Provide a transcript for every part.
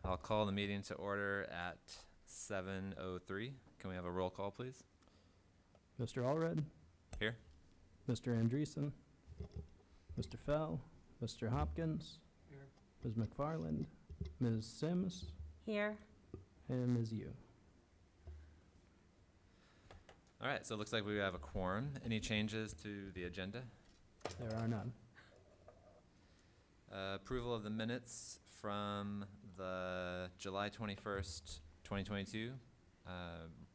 I'll call the meeting to order at 7:03. Can we have a roll call, please? Mr. Allred, Here. Mr. Andreessen, Mr. Fell, Mr. Hopkins, Ms. McFarland, Ms. Sims, Here. and Ms. Yu. All right, so it looks like we have a quorum. Any changes to the agenda? There are none. Approval of the minutes from the July 21st, 2022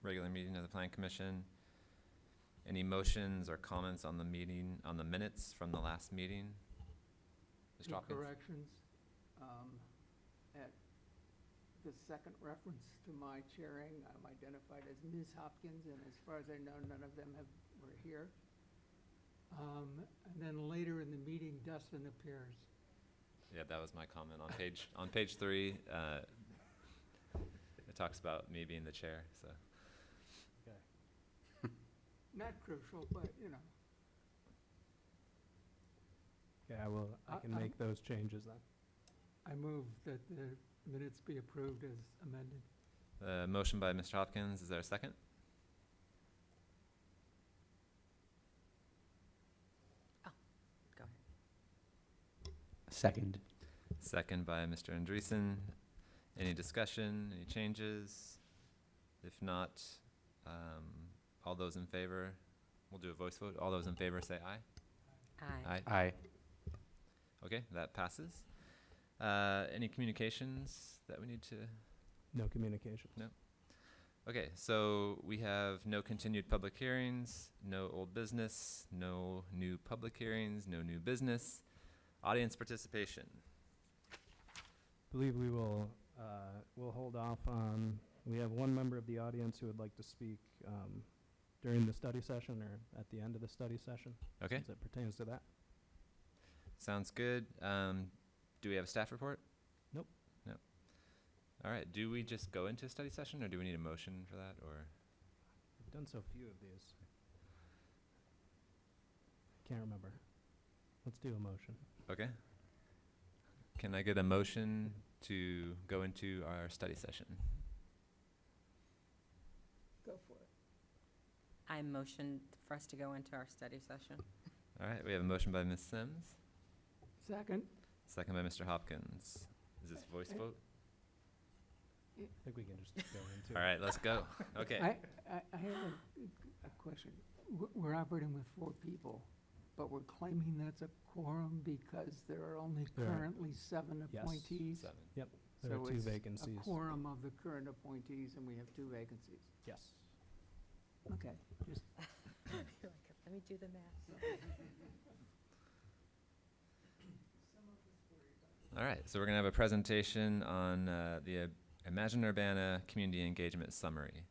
regular meeting of the Plan Commission. Any motions or comments on the meeting, on the minutes from the last meeting? Mr. Two Hopkins? corrections. At the second reference to my chairing, I'm identified as Ms. Hopkins, and as far as I know, none of them were here. And then later in the meeting, Dustin appears. Yeah, that was my comment on page 3. It talks about me being the chair, so. Not crucial, but, you know. Okay, I can make those changes then. I move that the minutes be approved as amended. Motion by Mr. Hopkins. Is there a second? Go ahead. Second. Second by Mr. Andreessen. Any discussion, any changes? If not, all those in favor, we'll do a voice vote. All those in favor say aye. Aye. Aye. Okay, that passes. Any communications that we need to? No communications. No. Okay, so we have no continued public hearings, no old business, no new public hearings, no new business. Audience participation. Believe we will, we'll hold off on, we have one member of the audience who would like to speak during the study session or at the end of the study session. Okay, As it pertains to that. sounds good. Do we have a staff report? Nope. No. All right, do we just go into a study session or do we need a motion for that, or? We've done so few of these. Can't remember. Let's do a motion. Okay. Can I get a motion to go into our study session? Go for it. I motion for us to go into our study session. All right, we have a motion by Ms. Sims, Second. second by Mr. Hopkins. Is this voice vote? I think we can just go into it. All right, let's go. Okay. I have a question. We're operating with 4 people, but we're claiming that's a quorum because there are only There are- currently 7 Yes. appointees? 7. There are So 2 it's vacancies. a quorum of the current appointees, and we have 2 vacancies. Yes. Okay, just Let me do the math. All right, so we're going to have a presentation on the Imagine Urbana Community Engagement Summary.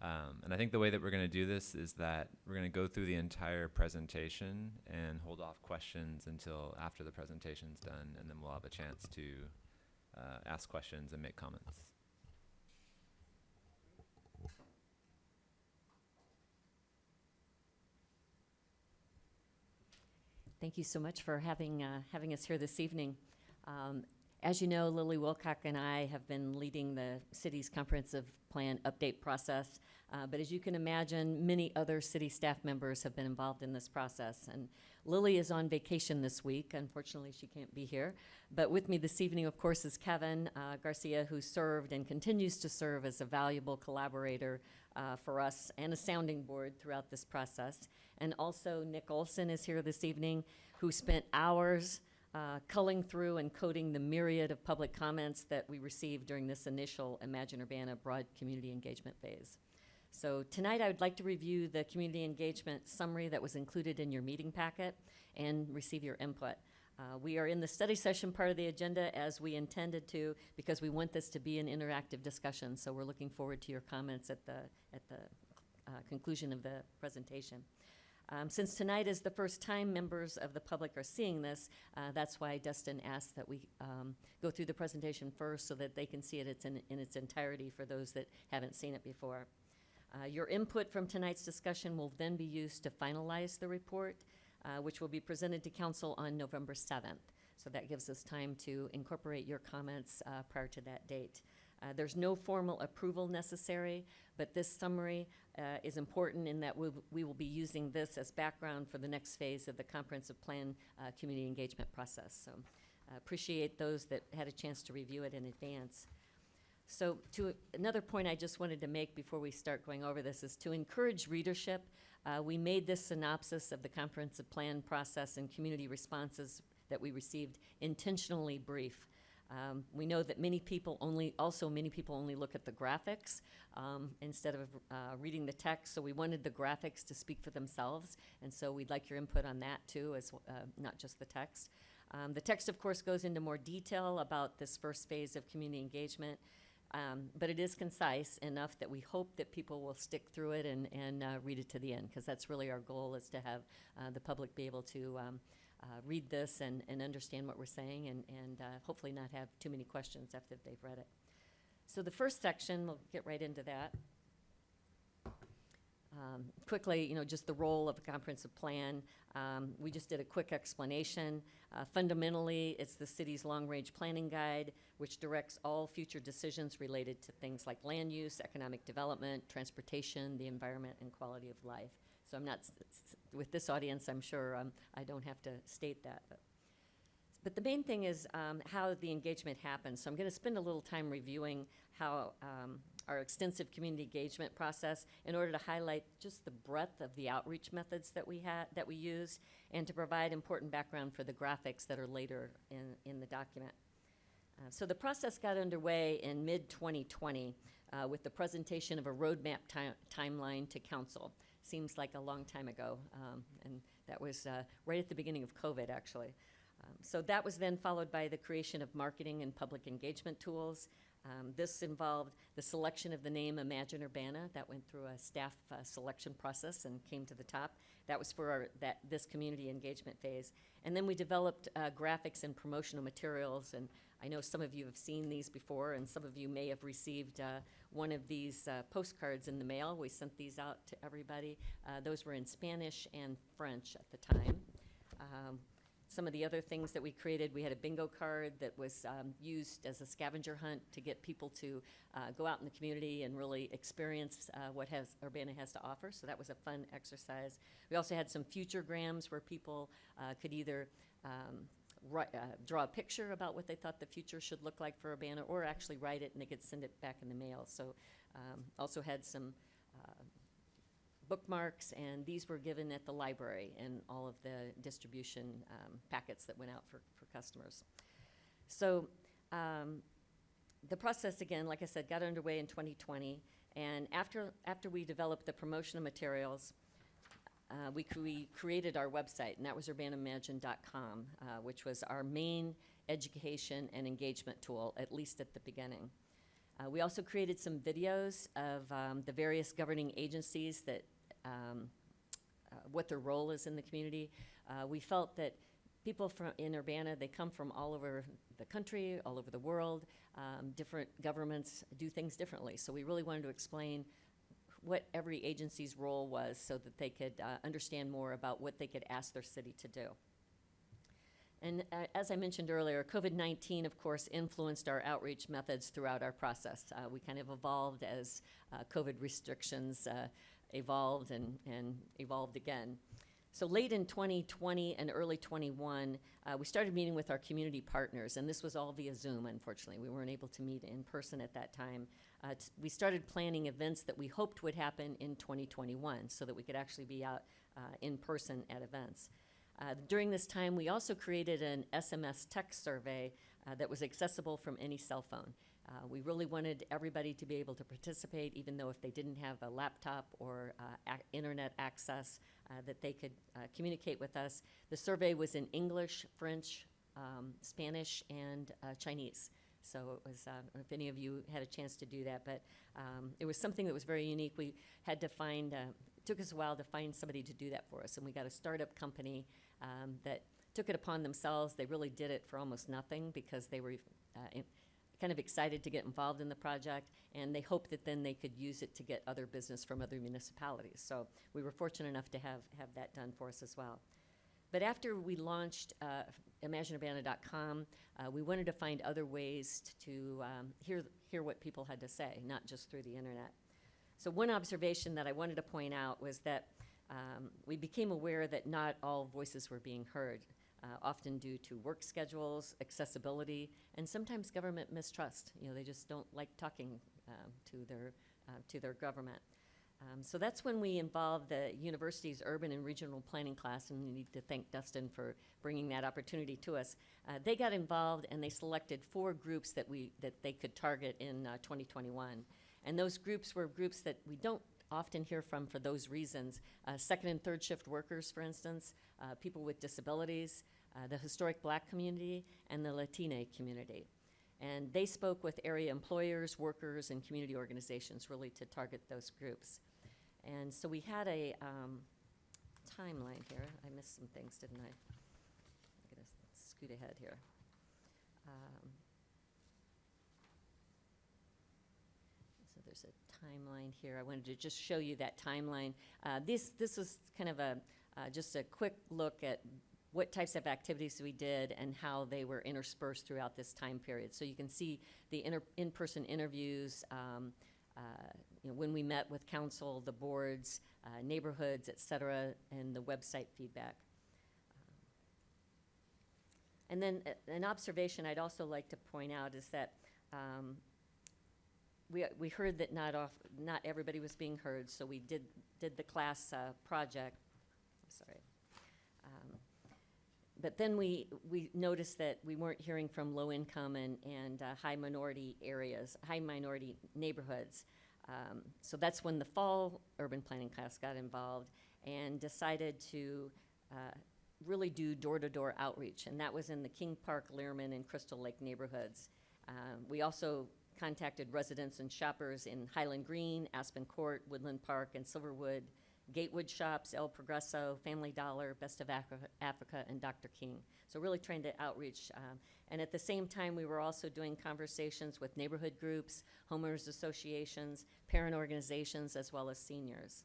And I think the way that we're going to do this is that we're going to go through the entire presentation and hold off questions until after the presentation's done, and then we'll have a chance to ask questions and make comments. Thank you so much for having us here this evening. As you know, Lily Wilcock and I have been leading the city's comprehensive plan update process. But as you can imagine, many other city staff members have been involved in this process. And Lily is on vacation this week. Unfortunately, she can't be here. But with me this evening, of course, is Kevin Garcia, who served and continues to serve as a valuable collaborator for us and a sounding board throughout this process. And also Nick Olson is here this evening, who spent hours culling through and coding the myriad of public comments that we received during this initial Imagine Urbana broad community engagement phase. So tonight I would like to review the community engagement summary that was included in your meeting packet and receive your input. We are in the study session part of the agenda as we intended to, because we want this to be an interactive discussion. So we're looking forward to your comments at the conclusion of the presentation. Since tonight is the first time members of the public are seeing this, that's why Dustin asked that we go through the presentation first so that they can see it in its entirety for those that haven't seen it before. Your input from tonight's discussion will then be used to finalize the report, which will be presented to council on November 7th. So that gives us time to incorporate your comments prior to that date. There's no formal approval necessary, but this summary is important in that we will be using this as background for the next phase of the comprehensive plan community engagement process. So appreciate those that had a chance to review it in advance. So to another point I just wanted to make before we start going over this is to encourage readership. We made this synopsis of the comprehensive plan process and community responses that we received intentionally brief. We know that many people only look at the graphics instead of reading the text, so we wanted the graphics to speak for themselves, and so we'd like your input on that too, as not just the text. The text, of course, goes into more detail about this first phase of community engagement, but it is concise enough that we hope that people will stick through it and read it to the end, because that's really our goal, is to have the public be able to read this and understand what we're saying and hopefully not have too many questions after they've read it. So the first section, we'll get right into that. Quickly, just the role of a comprehensive plan. We just did a quick explanation. Fundamentally, it's the city's long-range planning guide, which directs all future decisions related to things like land use, economic development, transportation, the environment, and quality of life. So I'm not, with this audience, I'm sure I don't have to state that. But the main thing is how the engagement happens. So I'm going to spend a little time reviewing how our extensive community engagement process, in order to highlight just the breadth of the outreach methods that we use, and to provide important background for the graphics that are later in the document. So the process got underway in mid-2020 with the presentation of a roadmap timeline to council. Seems like a long time ago, and that was right at the beginning of COVID, actually. So that was then followed by the creation of marketing and public engagement tools. This involved the selection of the name Imagine Urbana. That went through a staff selection process and came to the top. That was for this community engagement phase. And then we developed graphics and promotional materials, and I know some of you have seen these before, and some of you may have received one of these postcards in the mail. We sent these out to everybody. Those were in Spanish and French at the time. Some of the other things that we created, we had a bingo card that was used as a scavenger hunt to get people to go out in the community and really experience what Urbana has to offer. So that was a fun exercise. We also had some futuregrams where people could either draw a picture about what they thought the future should look like for Urbana, or actually write it and they could send it back in the mail. So also had some bookmarks, and these were given at the library and all of the distribution packets that went out for customers. So the process, again, like I said, got underway in 2020, and after we developed the promotional materials, we created our website, and that was urbanimagine.com, which was our main education and engagement tool, at least at the beginning. We also created some videos of the various governing agencies that what their role is in the community. We felt that people in Urbana, they come from all over the country, all over the world. Different governments do things differently. So we really wanted to explain what every agency's role was so that they could understand more about what they could ask their city to do. And as I mentioned earlier, COVID-19, of course, influenced our outreach methods throughout our process. We kind of evolved as COVID restrictions evolved and evolved again. So late in 2020 and early 21, we started meeting with our community partners, and this was all via Zoom, unfortunately. We weren't able to meet in person at that time. We started planning events that we hoped would happen in 2021 so that we could actually be out in person at events. During this time, we also created an SMS text survey that was accessible from any cell phone. We really wanted everybody to be able to participate, even though if they didn't have a laptop or internet access, that they could communicate with us. The survey was in English, French, Spanish, and Chinese. So it was, I don't know if any of you had a chance to do that, but it was something that was very unique. We had to find, it took us a while to find somebody to do that for us, and we got a startup company that took it upon themselves. They really did it for almost nothing because they were kind of excited to get involved in the project, and they hoped that then they could use it to get other business from other municipalities. So we were fortunate enough to have that done for us as well. But after we launched ImagineUrbana.com, we wanted to find other ways to hear what people had to say, not just through the internet. So one observation that I wanted to point out was that we became aware that not all voices were being heard, often due to work schedules, accessibility, and sometimes government mistrust. You know, they just don't like talking to their government. So that's when we involved the university's urban and regional planning class, and we need to thank Dustin for bringing that opportunity to us. They got involved and they selected 4 groups that they could target in 2021. And those groups were groups that we don't often hear from for those reasons. Second and third shift workers, for instance, people with disabilities, the historic Black community, and the Latina community. And they spoke with area employers, workers, and community organizations really to target those groups. And so we had a timeline here. I missed some things, didn't I? I'm going to scoot ahead here. So there's a timeline here. I wanted to just show you that timeline. This was kind of just a quick look at what types of activities we did and how they were interspersed throughout this time period. So you can see the in-person interviews, when we met with council, the boards, neighborhoods, et cetera, and the website feedback. And then an observation I'd also like to point out is that we heard that not everybody was being heard, so we did the class project. Sorry. But then we noticed that we weren't hearing from low-income and high minority areas, high minority neighborhoods. So that's when the fall urban planning class got involved and decided to really do door-to-door outreach, and that was in the King Park, Learman, and Crystal Lake neighborhoods. We also contacted residents and shoppers in Highland Green, Aspen Court, Woodland Park, and Silverwood, Gatewood Shops, El Progreso, Family Dollar, Best of Africa, and Dr. King. So really trying to outreach. And at the same time, we were also doing conversations with neighborhood groups, homeowners associations, parent organizations, as well as seniors.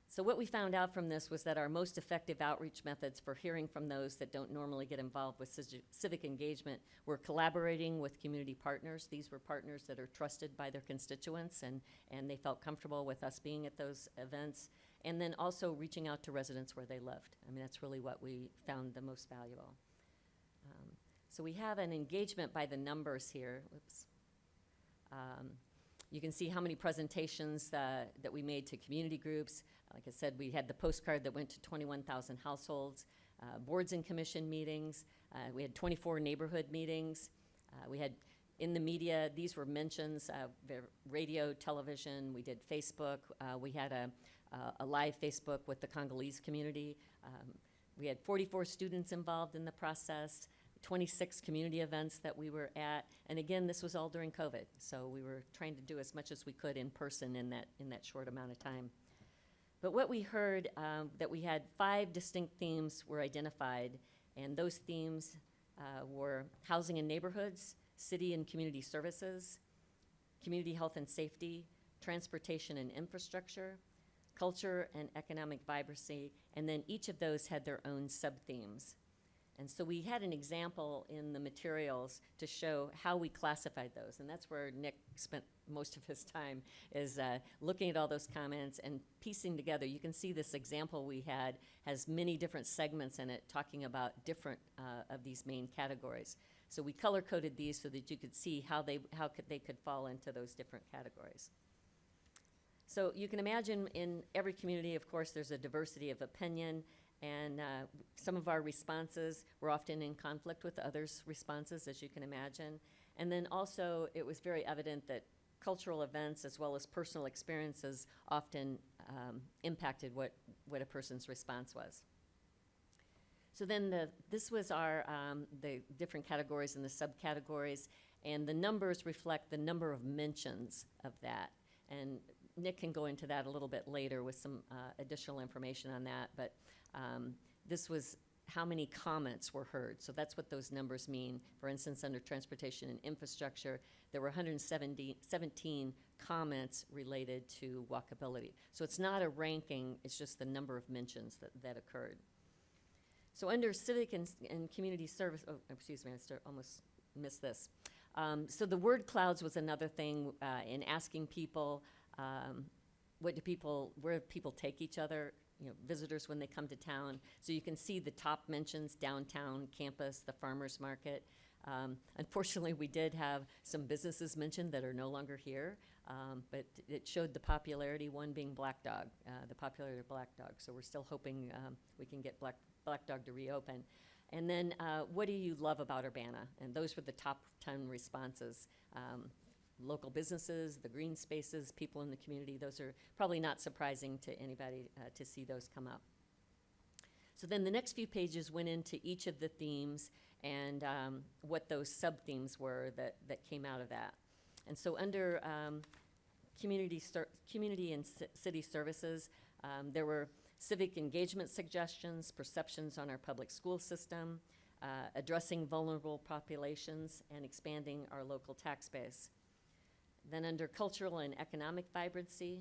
So what we found out from this was that our most effective outreach methods for hearing from those that don't normally get involved with civic engagement were collaborating with community partners. These were partners that are trusted by their constituents, and they felt comfortable with us being at those events. And then also reaching out to residents where they lived. I mean, that's really what we found the most valuable. So we have an engagement by the numbers here. Whoops. You can see how many presentations that we made to community groups. Like I said, we had the postcard that went to 21,000 households, boards and commission meetings. We had 24 neighborhood meetings. We had in the media, these were mentions, radio, television. We did Facebook. We had a live Facebook with the Congolese community. We had 44 students involved in the process, 26 community events that we were at. And again, this was all during COVID. So we were trying to do as much as we could in person in that short amount of time. But what we heard, that we had 5 distinct themes were identified, and those themes were housing and neighborhoods, city and community services, community health and safety, transportation and infrastructure, culture and economic vibrancy, and then each of those had their own sub-themes. And so we had an example in the materials to show how we classified those, and that's where Nick spent most of his time, is looking at all those comments and piecing together. You can see this example we had has many different segments in it talking about different of these main categories. So we color-coded these so that you could see how they could fall into those different categories. So you can imagine in every community, of course, there's a diversity of opinion, and some of our responses were often in conflict with others' responses, as you can imagine. And then also, it was very evident that cultural events as well as personal experiences often impacted what a person's response was. So then this was our the different categories and the subcategories, and the numbers reflect the number of mentions of that. And Nick can go into that a little bit later with some additional information on that, but this was how many comments were heard. So that's what those numbers mean. For instance, under transportation and infrastructure, there were 117 comments related to walkability. So it's not a ranking, it's just the number of mentions that occurred. So under civic and community service, oh, excuse me, almost missed this. So the word clouds was another thing in asking people, where do people take each other, visitors when they come to town. So you can see the top mentions: downtown, campus, the farmer's market. Unfortunately, we did have some businesses mentioned that are no longer here, but it showed the popularity, one being Black Dog, the popularity of Black Dog. So we're still hoping we can get Black Dog to reopen. And then, what do you love about Urbana? And those were the top 10 responses. Local businesses, the green spaces, people in the community. Those are probably not surprising to anybody to see those come up. So then the next few pages went into each of the themes and what those sub-themes were that came out of that. And so under community and city services, there were civic engagement suggestions, perceptions on our public school system, addressing vulnerable populations, and expanding our local tax base. Then under cultural and economic vibrancy,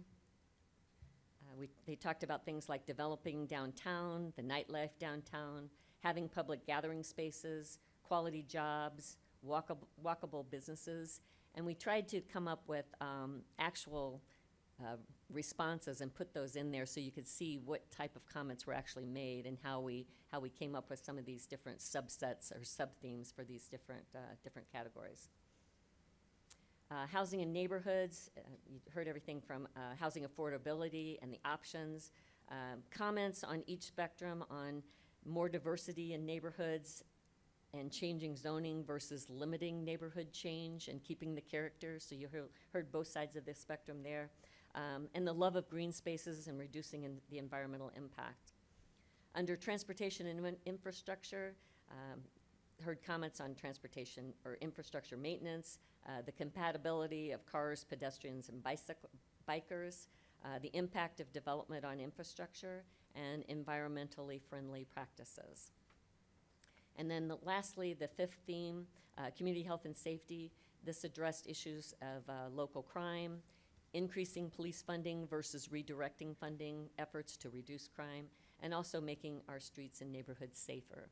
they talked about things like developing downtown, the nightlife downtown, having public gathering spaces, quality jobs, walkable businesses. And we tried to come up with actual responses and put those in there so you could see what type of comments were actually made and how we came up with some of these different subsets or sub-themes for these different categories. Housing and neighborhoods, you heard everything from housing affordability and the options, comments on each spectrum on more diversity in neighborhoods and changing zoning versus limiting neighborhood change and keeping the character. So you heard both sides of this spectrum there. And the love of green spaces and reducing the environmental impact. Under transportation and infrastructure, heard comments on transportation or infrastructure maintenance, the compatibility of cars, pedestrians, and bikers, the impact of development on infrastructure, and environmentally friendly practices. And then lastly, the fifth theme, community health and safety. This addressed issues of local crime, increasing police funding versus redirecting funding efforts to reduce crime, and also making our streets and neighborhoods safer.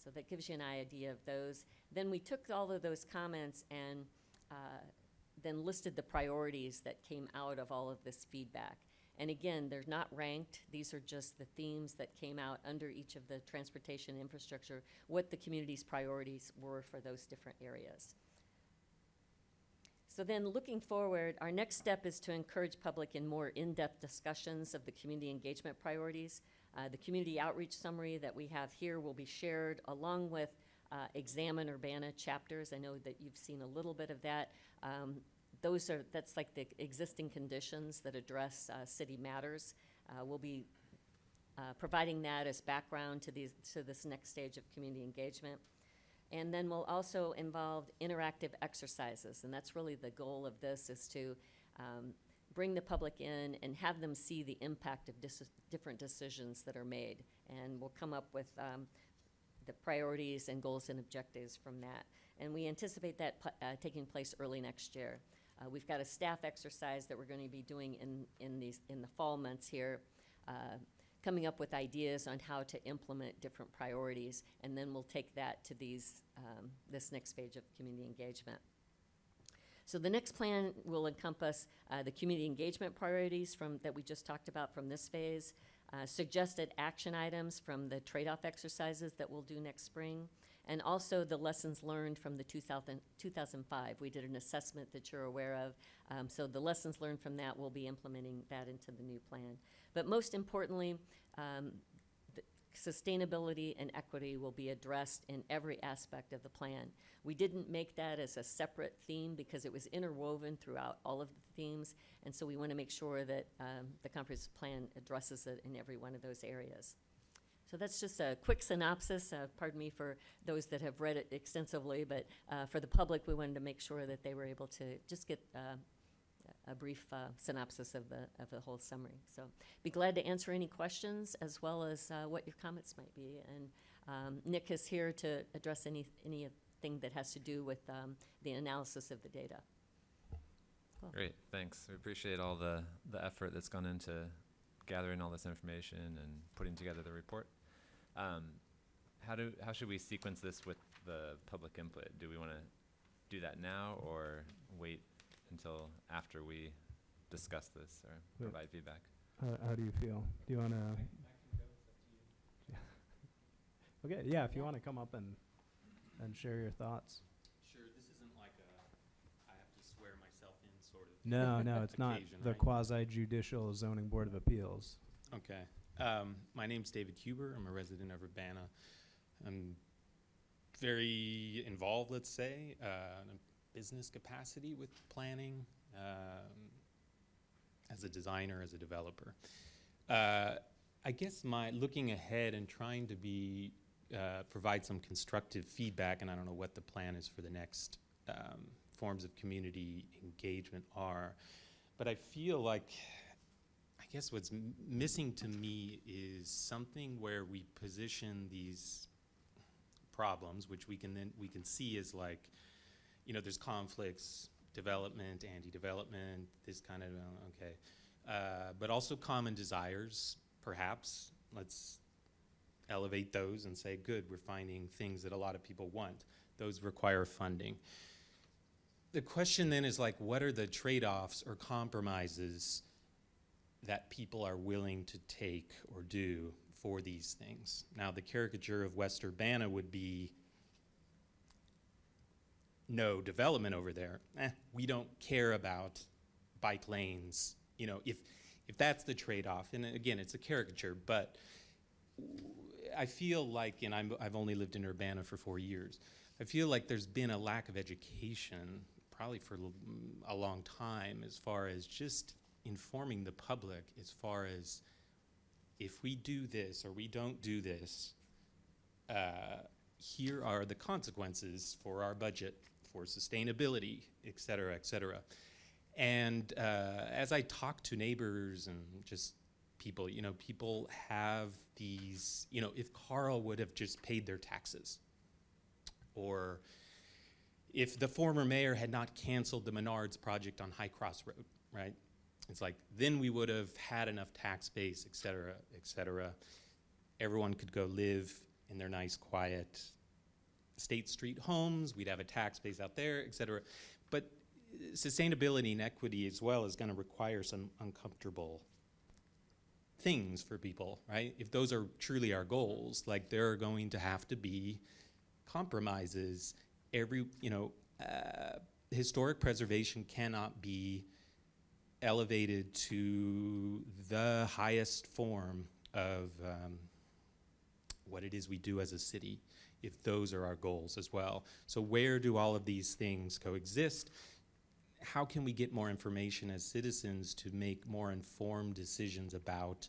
So that gives you an idea of those. Then we took all of those comments and then listed the priorities that came out of all of this feedback. And again, they're not ranked. These are just the themes that came out under each of the transportation infrastructure, what the community's priorities were for those different areas. So then looking forward, our next step is to encourage public in more in-depth discussions of the community engagement priorities. The community outreach summary that we have here will be shared along with Examine Urbana chapters. I know that you've seen a little bit of that. That's like the existing conditions that address city matters. We'll be providing that as background to this next stage of community engagement. And then we'll also involve interactive exercises, and that's really the goal of this, is to bring the public in and have them see the impact of different decisions that are made. And we'll come up with the priorities and goals and objectives from that. And we anticipate that taking place early next year. We've got a staff exercise that we're going to be doing in the fall months here, coming up with ideas on how to implement different priorities, and then we'll take that to this next phase of community engagement. So the next plan will encompass the community engagement priorities that we just talked about from this phase, suggested action items from the trade-off exercises that we'll do next spring, and also the lessons learned from the 2005. We did an assessment that you're aware of, so the lessons learned from that, we'll be implementing that into the new plan. But most importantly, sustainability and equity will be addressed in every aspect of the plan. We didn't make that as a separate theme because it was interwoven throughout all of the themes, and so we want to make sure that the comprehensive plan addresses it in every one of those areas. So that's just a quick synopsis. Pardon me for those that have read it extensively, but for the public, we wanted to make sure that they were able to just get a brief synopsis of the whole summary. So be glad to answer any questions as well as what your comments might be. And Nick is here to address anything that has to do with the analysis of the data. Cool. Great, thanks. We appreciate all the effort that's gone into gathering all this information and putting together the report. how should we sequence this with the public input? Do we want to do that now or wait until after we discuss this or Yeah. provide feedback? How do you feel? Do you want to? Okay, yeah, if you want to come up and share your thoughts. Sure, this isn't like I have to swear myself in sort of. No, it's not occasion, the right? quasi-judicial zoning board of appeals. Okay. My name's David Huber. I'm a resident of Urbana. I'm very involved, let's say, in a business capacity with planning, as a designer, as a developer. I guess my looking ahead and trying to be provide some constructive feedback, and I don't know what the plan is for the next forms of community engagement are, but I feel like, I guess what's missing to me is something where we position these problems, which we can see as like, you know, there's conflicts, development, anti-development, this kind of, okay, but also common desires, perhaps. Let's elevate those and say, good, we're finding things that a lot of people want. Those require funding. The question then is like, what are the trade-offs or compromises that people are willing to take or do for these things? Now, the caricature of West Urbana would be no development over there. We don't care about bike lanes. You know, if that's the trade-off, and again, it's a caricature, but I feel like, and I've only lived in Urbana for 4 years, I feel like there's been a lack of education, probably for a long time, as far as just informing the public, as far as if we do this or we don't do this, here are the consequences for our budget, for sustainability, et cetera, et cetera. And as I talk to neighbors and just people, you know, people have these, you know, if Carl would have just paid their taxes, or if the former mayor had not canceled the Menards project on High Cross Road, right? It's like, then we would have had enough tax base, et cetera, et cetera. Everyone could go live in their nice, quiet State Street homes. We'd have a tax base out there, et cetera. But sustainability and equity as well is going to require some uncomfortable things for people, right? If those are truly our goals, like there are going to have to be compromises. Historic preservation cannot be elevated to the highest form of what it is we do as a city, if those are our goals as well. So where do all of these things coexist? How can we get more information as citizens to make more informed decisions about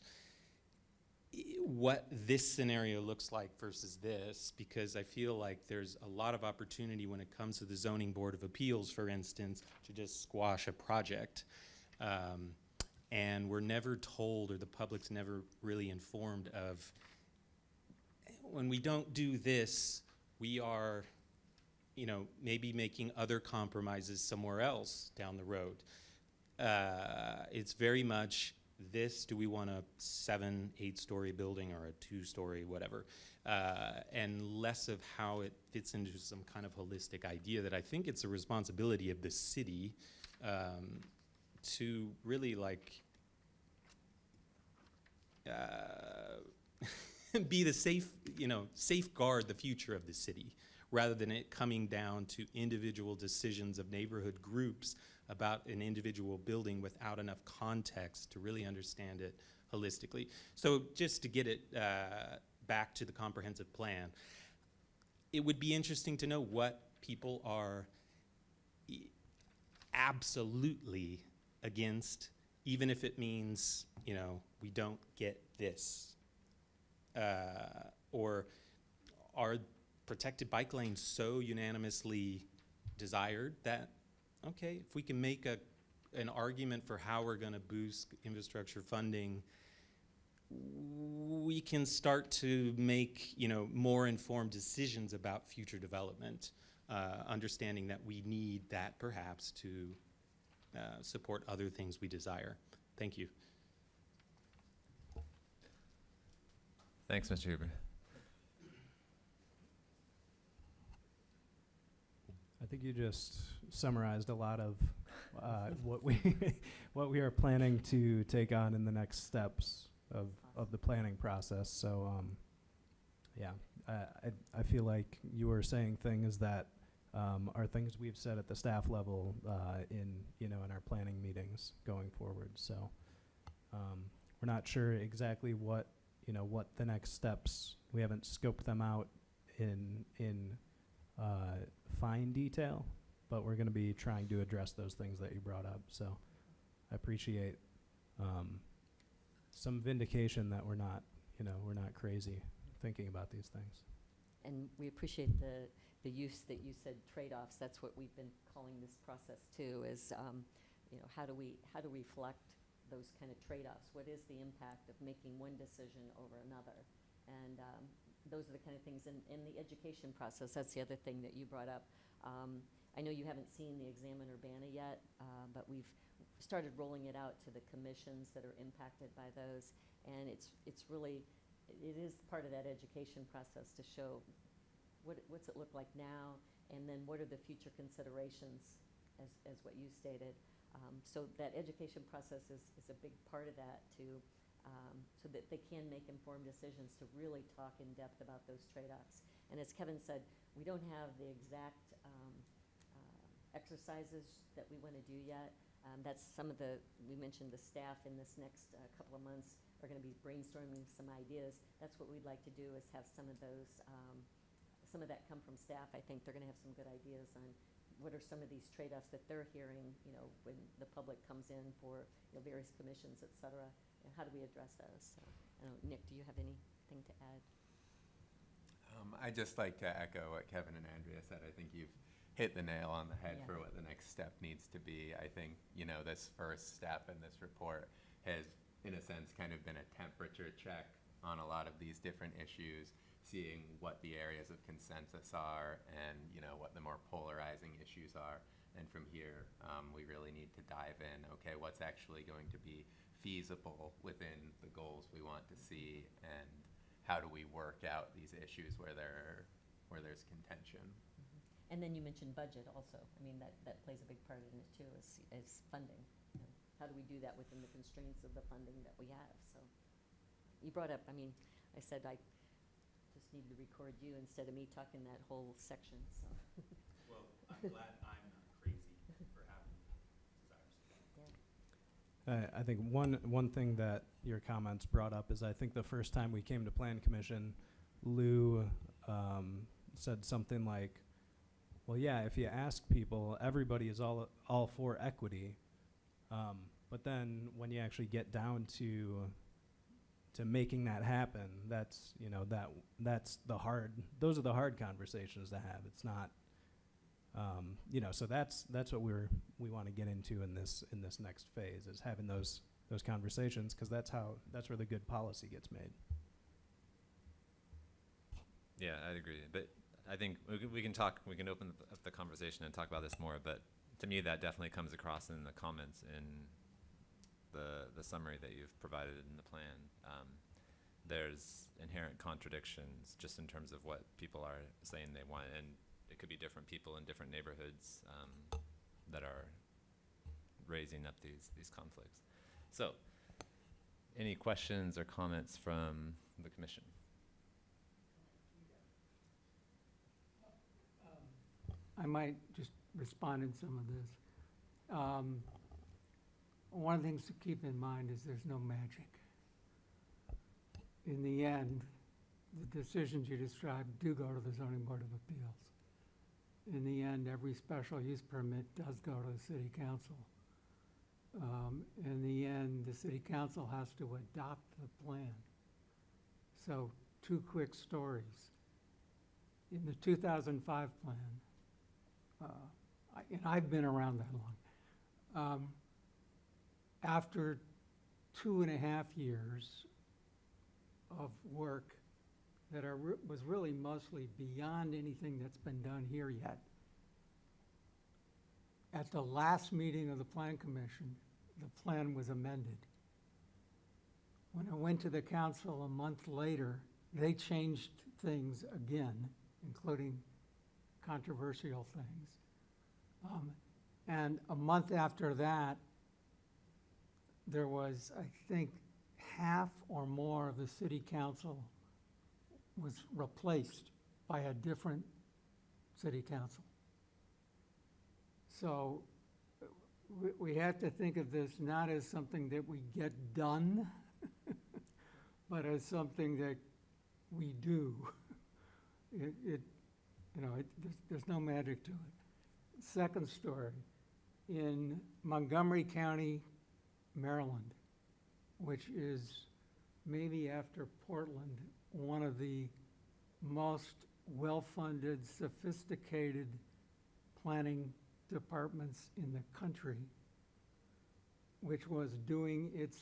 what this scenario looks like versus this? Because I feel like there's a lot of opportunity when it comes to the Zoning Board of Appeals, for instance, to just squash a project. And we're never told, or the public's never really informed of, when we don't do this, we are, you know, maybe making other compromises somewhere else down the road. It's very much this, do we want a 7, 8-story building or a 2-story, whatever, and less of how it fits into some kind of holistic idea that I think it's a responsibility of the city to really like be the safeguard the future of the city, rather than it coming down to individual decisions of neighborhood groups about an individual building without enough context to really understand it holistically. So just to get it back to the comprehensive plan, it would be interesting to know what people are absolutely against, even if it means, you know, we don't get this. Or are protected bike lanes so unanimously desired that, okay, if we can make an argument for how we're going to boost infrastructure funding, we can start to make, you know, more informed decisions about future development, understanding that we need that perhaps to support other things we desire. Thank you. Thanks, Mr. Huber. I think you just summarized a lot of what we what we are planning to take on in the next steps of the planning process. So, yeah, I feel like you were saying things that are things we've said at the staff level in our planning meetings going forward. So, we're not sure exactly what the next steps. We haven't scoped them out in fine detail, but we're going to be trying to address those things that you brought up. So I appreciate some vindication that we're not crazy thinking about these things. And we appreciate the use that you said trade-offs. That's what we've been calling this process too, is how do we reflect those kind of trade-offs? What is the impact of making one decision over another? And those are the kind of things in the education process. That's the other thing that you brought up. I know you haven't seen the Examiner-Urbana yet, but we've started rolling it out to the commissions that are impacted by those. And it is part of that education process to show what's it look like now, and then what are the future considerations as what you stated. So that education process is a big part of that so that they can make informed decisions to really talk in depth about those trade-offs. And as Kevin said, we don't have the exact exercises that we want to do yet. That's we mentioned the staff in this next couple of months are going to be brainstorming some ideas. That's what we'd like to do, is have some of that come from staff. I think they're going to have some good ideas on what are some of these trade-offs that they're hearing, when the public comes in for various commissions, et cetera. And how do we address those? So, I don't know, Nick, do you have anything to add? I'd just like to echo what Kevin and Andrea said. I think you've hit the nail on the head Yeah. for what the next step needs to be. I think, this first step in this report has, in a sense, kind of been a temperature check on a lot of these different issues, seeing what the areas of consensus are and, what the more polarizing issues are. And from here, we really need to dive in. Okay, what's actually going to be feasible within the goals we want to see, and how do we work out these issues where there's contention? And then you mentioned budget also. I mean, that plays a big part in it too, is funding. How do we do that within the constraints of the funding that we have? So you brought up, I said I just need to record you instead of me talking that whole section, so. Well, I'm glad I'm not crazy for having desires. I think one thing that your comments brought up is, I think the first time we came to Plan Commission, Lou said something like, well, yeah, if you ask people, everybody is all for equity, but then when you actually get down to making that happen, that's those are the hard conversations to have. It's not, so that's what we want to get into in this next phase, is having those conversations, because that's where the good policy gets made. Yeah, I'd agree. But I think we can open up the conversation and talk about this more, but to me that definitely comes across in the comments in the summary that you've provided in the plan. There's inherent contradictions just in terms of what people are saying they want, and it could be different people in different neighborhoods that are raising up these conflicts. So, any questions or comments from the commission? I might just respond in some of this. One of the things to keep in mind is there's no magic. In the end, the decisions you described do go to the Zoning Board of Appeals. In the end, every special use permit does go to the City Council. In the end, the City Council has to adopt the plan. So, two quick stories. In the 2005 plan, and I've been around that long, after 2.5 years of work that was really mostly beyond anything that's been done here yet, at the last meeting of the Plan Commission, the plan was amended. When I went to the council a month later, they changed things again, including controversial things. And a month after that, there was, I think, half or more of the city council was replaced by a different city council. So we have to think of this not as something that we get done, but as something that we do. There's no magic to it. Second story, in Montgomery County, Maryland, which is maybe after Portland, one of the most well-funded, sophisticated planning departments in the country, which was doing its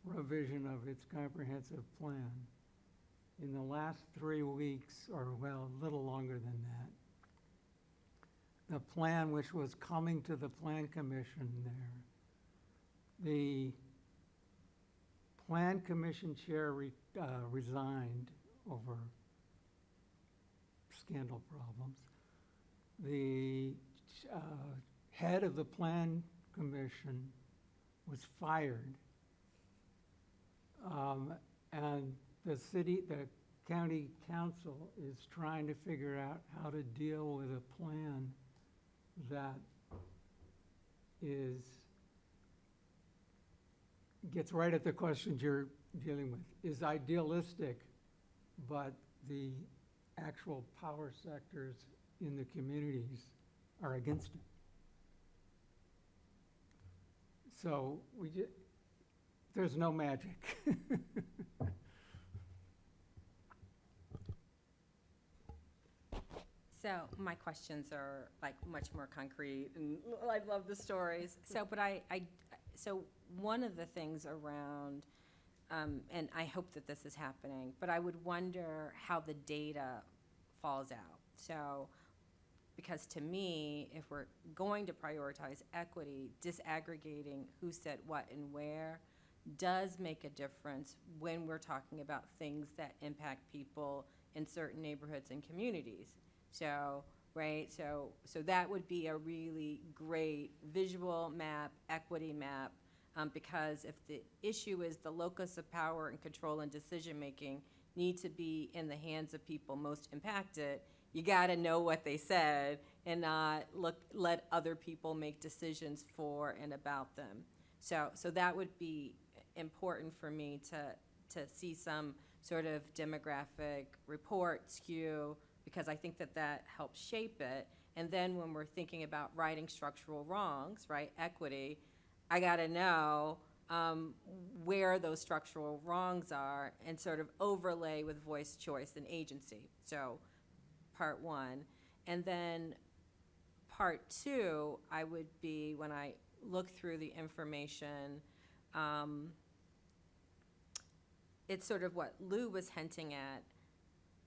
revision of its comprehensive plan. In the last 3 weeks, or well, a little longer than that, the plan which was coming to the Plan Commission there, the Plan Commission chair resigned over scandal problems. The head of the Plan Commission was fired. And the county council is trying to figure out how to deal with a plan that gets right at the questions you're dealing with, is idealistic, but the actual power sectors in the communities are against it. So there's no magic. So my questions are like much more concrete, and I love the stories. So, so one of the things around, and I hope that this is happening, but I would wonder how the data falls out. So, because to me, if we're going to prioritize equity, disaggregating who said what and where does make a difference when we're talking about things that impact people in certain neighborhoods and communities. So, right, so that would be a really great visual map, equity map, because if the issue is the locus of power and control and decision-making need to be in the hands of people most impacted, you gotta know what they said and not let other people make decisions for and about them. So that would be important for me to see some sort of demographic report skew, because I think that helps shape it. And then when we're thinking about righting structural wrongs, right, equity, I gotta know where those structural wrongs are and sort of overlay with voice, choice, and agency. So part one. And then part two, I would be, when I look through the information, it's sort of what Lou was hinting at,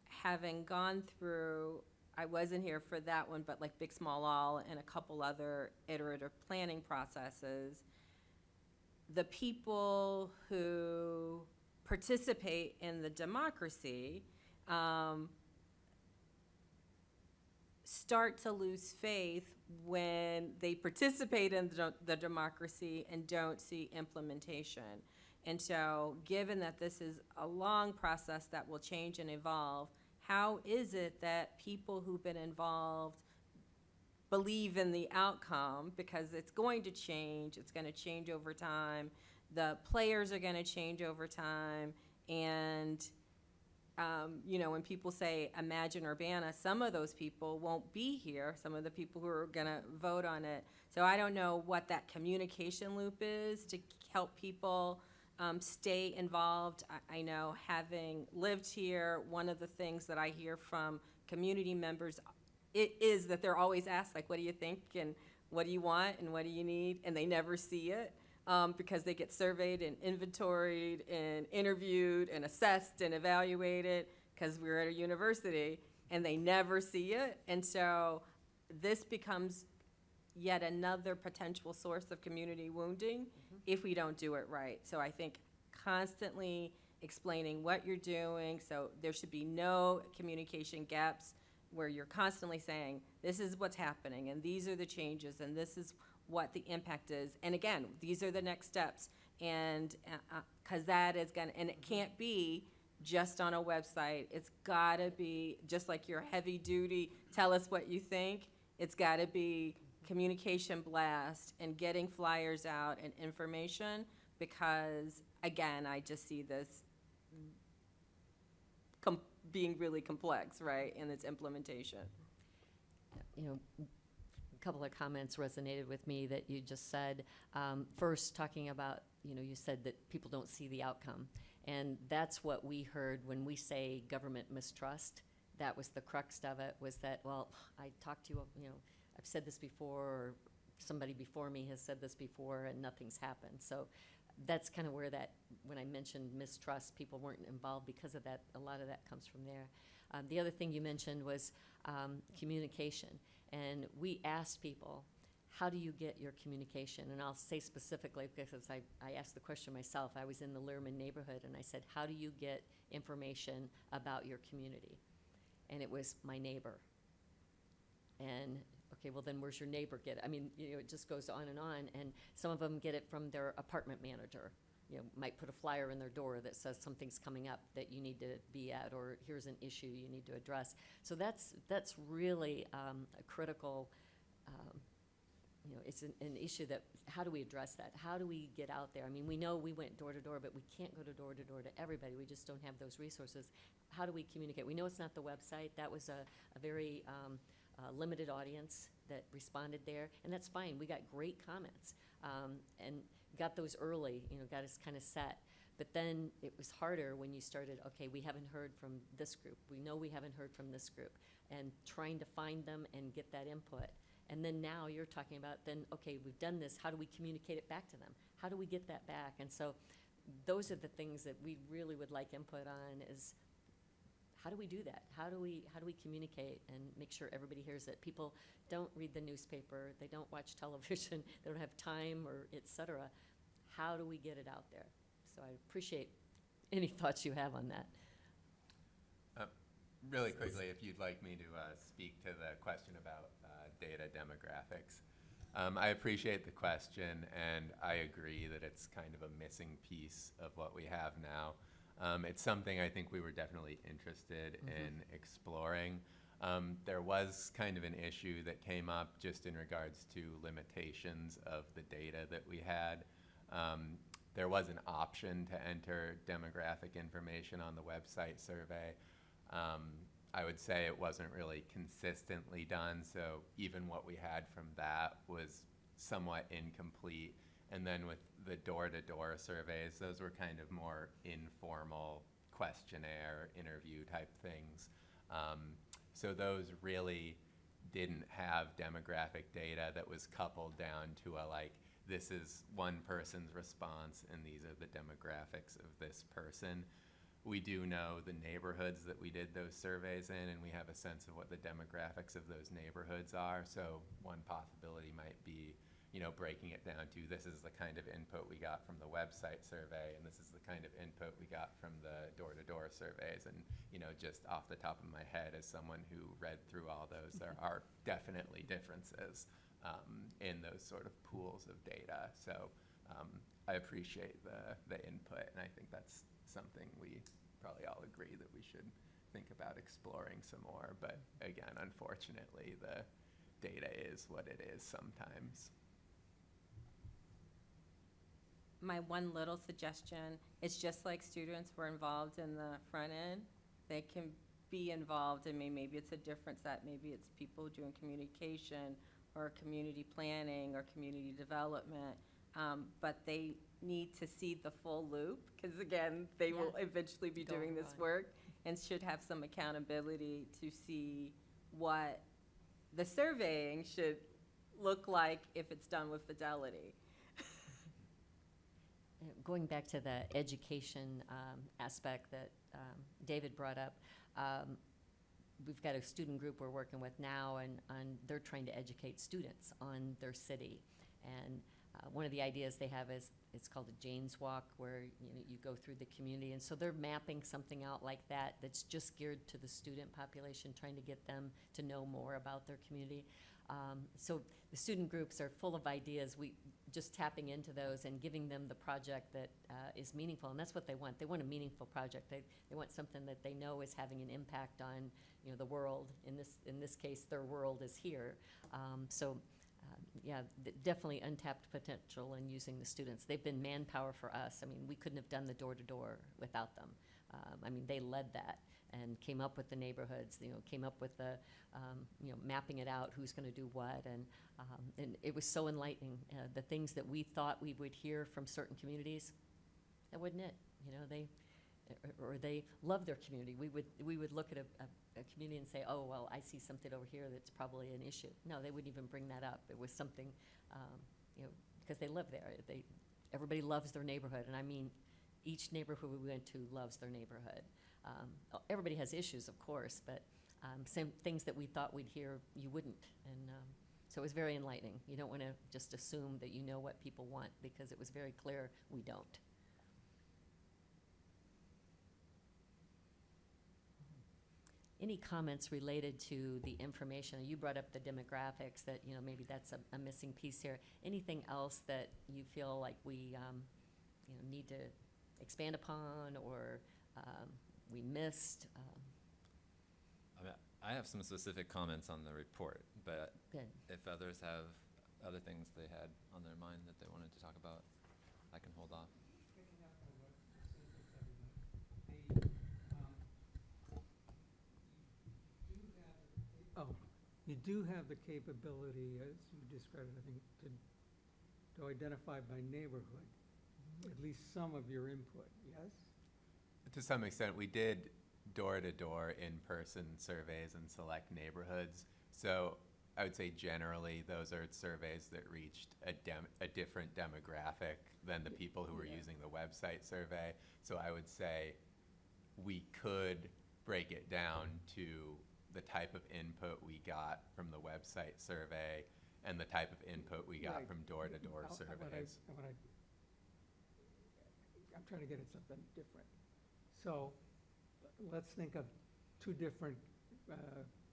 having gone through, I wasn't here for that one, but like Big Small All and a couple other iterative planning processes, the people who participate in the democracy start to lose faith when they participate in the democracy and don't see implementation. And so, given that this is a long process that will change and evolve, how is it that people who've been involved believe in the outcome? Because it's going to change over time. The players are gonna change over time. And, when people say Imagine Urbana, some of those people won't be here, some of the people who are gonna vote on it. So I don't know what that communication loop is to help people stay involved. I know, having lived here, one of the things that I hear from community members is that they're always asked, like, what do you think, and what do you want, and what do you need, and they never see it because they get surveyed and inventoried and interviewed and assessed and evaluated because we're at a university, and they never see it. And so this becomes yet another potential source of community wounding if we don't do it right. So I think constantly explaining what you're doing, so there should be no communication gaps where you're constantly saying, this is what's happening, and these are the changes, and this is what the impact is. And again, these are the next steps. And, because that is gonna, and it can't be just on a website. It's gotta be, just like your heavy duty, tell us what you think, it's gotta be communication blast and getting flyers out and information, because, again, I just see this being really complex, right, in its implementation. You know, a couple of comments resonated with me that you just said. First, talking about, you know, you said that people don't see the outcome. And that's what we heard when we say government mistrust. That was the crux of it, was that, well, I talked to you, you know, I've said this before, or somebody before me has said this before, and nothing's happened. So that's kind of where that, when I mentioned mistrust, people weren't involved because of that. A lot of that comes from there. The other thing you mentioned was communication. And we asked people, how do you get your communication? And I'll say specifically, because I asked the question myself. I was in the Learman neighborhood, and I said, how do you get information about your community? And it was my neighbor. And, okay, well then where's your neighbor get it? I mean, you know, it just goes on. And some of them get it from their apartment manager. You know, might put a flyer in their door that says something's coming up that you need to be at, or here's an issue you need to address. So that's really a critical, you know, it's an issue that, how do we address that? How do we get out there? I mean, we know we went door to door, but we can't go to door to everybody. We just don't have those resources. How do we communicate? We know it's not the website. That was a very limited audience that responded there, and that's fine. We got great comments, and got those early, you know, got us kind of set. But then it was harder when you started, okay, we haven't heard from this group. We know we haven't heard from this group, and trying to find them and get that input. And then now you're talking about, then, okay, we've done this. How do we communicate it back to them? How do we get that back? And so those are the things that we really would like input on, is how do we do that? How do we communicate and make sure everybody hears it? People don't read the newspaper, they don't watch television, they don't have time, or et cetera. How do we get it out there? So I appreciate any thoughts you have on that. Really quickly, if you'd like me to speak to the question about data demographics. I appreciate the question, and I agree that it's kind of a missing piece of what we have now. It's something I think we were definitely interested in exploring. There was kind of an issue that came up just in regards to limitations of the data that we had. There was an option to enter demographic information on the website survey. I would say it wasn't really consistently done, so even what we had from that was somewhat incomplete. And then with the door-to-door surveys, those were kind of more informal questionnaire, interview type things. So those really didn't have demographic data that was coupled down to a, like, this is one person's response and these are the demographics of this person. We do know the neighborhoods that we did those surveys in, and we have a sense of what the demographics of those neighborhoods are. So one possibility might be, you know, breaking it down to, this is the kind of input we got from the website survey, and this is the kind of input we got from the door-to-door surveys. And, you know, just off the top of my head, as someone who read through all those, there are definitely differences in those sort of pools of data. So I appreciate the input, and I think that's something we probably all agree that we should think about exploring some more. But again, unfortunately, the data is what it is sometimes. My one little suggestion, it's just like students were involved in the front end. They can be involved, and maybe it's a difference that maybe it's people doing communication or community planning or community development, but they need to see the full loop, because again, they will eventually be Go doing this on. work, and should have some accountability to see what the surveying should look like if it's done with fidelity. Going back to the education aspect that David brought up, we've got a student group we're working with now, and they're trying to educate students on their city. And one of the ideas they have is, it's called a Jane's Walk, where, you go through the community. And so they're mapping something out like that that's just geared to the student population, trying to get them to know more about their community. So the student groups are full of ideas. We just tapping into those and giving them the project that is meaningful, and that's what they want. They want a meaningful project. They want something that they know is having an impact on, the world. In this case, their world is here. Definitely untapped potential in using the students. They've been manpower for us. I mean, we couldn't have done the door-to-door without them. They led that and came up with the neighborhoods, came up with the, mapping it out, who's going to do what. And it was so enlightening. The things that we thought we would hear from certain communities, that wasn't it. They love their community. We would look at a community and say, oh, well, I see something over here that's probably an issue. No, they wouldn't even bring that up. It was something, because they live there. Everybody loves their neighborhood, and I mean, each neighborhood we went to loves their neighborhood. Everybody has issues, of course, but same things that we thought we'd hear, you wouldn't. And so it was very enlightening. You don't want to just assume that you know what people want, because it was very clear we don't. Any comments related to the information? You brought up the demographics, that, maybe that's a missing piece here. Anything else that you feel like we, need to expand upon, or we missed? I have some specific comments on the report, but Good. if others have other things they had on their mind that they wanted to talk about, I can hold off. Picking up on what you said, you do have the capability, as you described, I think, to identify by neighborhood, at least some of your input, yes? To some extent, we did door-to-door in-person surveys in select neighborhoods. So I would say generally those are surveys that reached a different demographic than the people who were using the website survey. So I would say we could break it down to the type of input we got from the website survey and the type of input we got Right. from door-to-door surveys. I'm trying to get at something different. So let's think of two different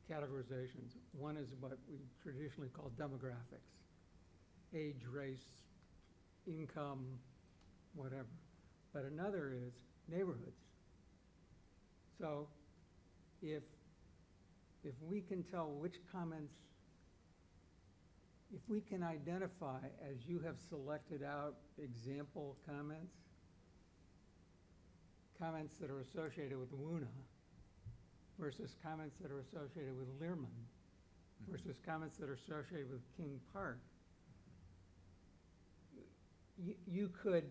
categorizations. One is what we traditionally call demographics: age, race, income, whatever. But another is neighborhoods. So if we can tell which comments, if we can identify, as you have selected out example comments that are associated with Woona versus comments that are associated with Learman versus comments that are associated with King Park, you could,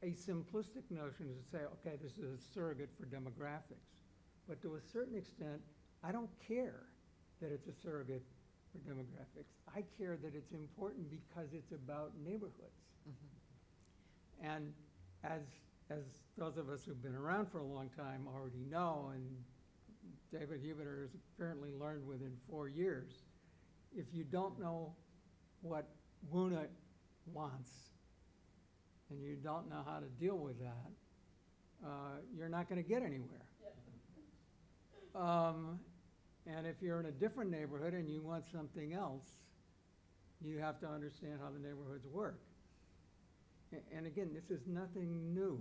a simplistic notion is to say, okay, this is a surrogate for demographics. But to a certain extent, I don't care that it's a surrogate for demographics. I care that it's important because it's about neighborhoods. Mm-hmm. And as those of us who've been around for a long time already know, and David Huberter has apparently learned within 4 years, if you don't know what Woona wants and you don't know how to deal with that, you're not going to get anywhere. And if you're in a different neighborhood and you want something else, you have to understand how the neighborhoods work. And again, this is nothing new.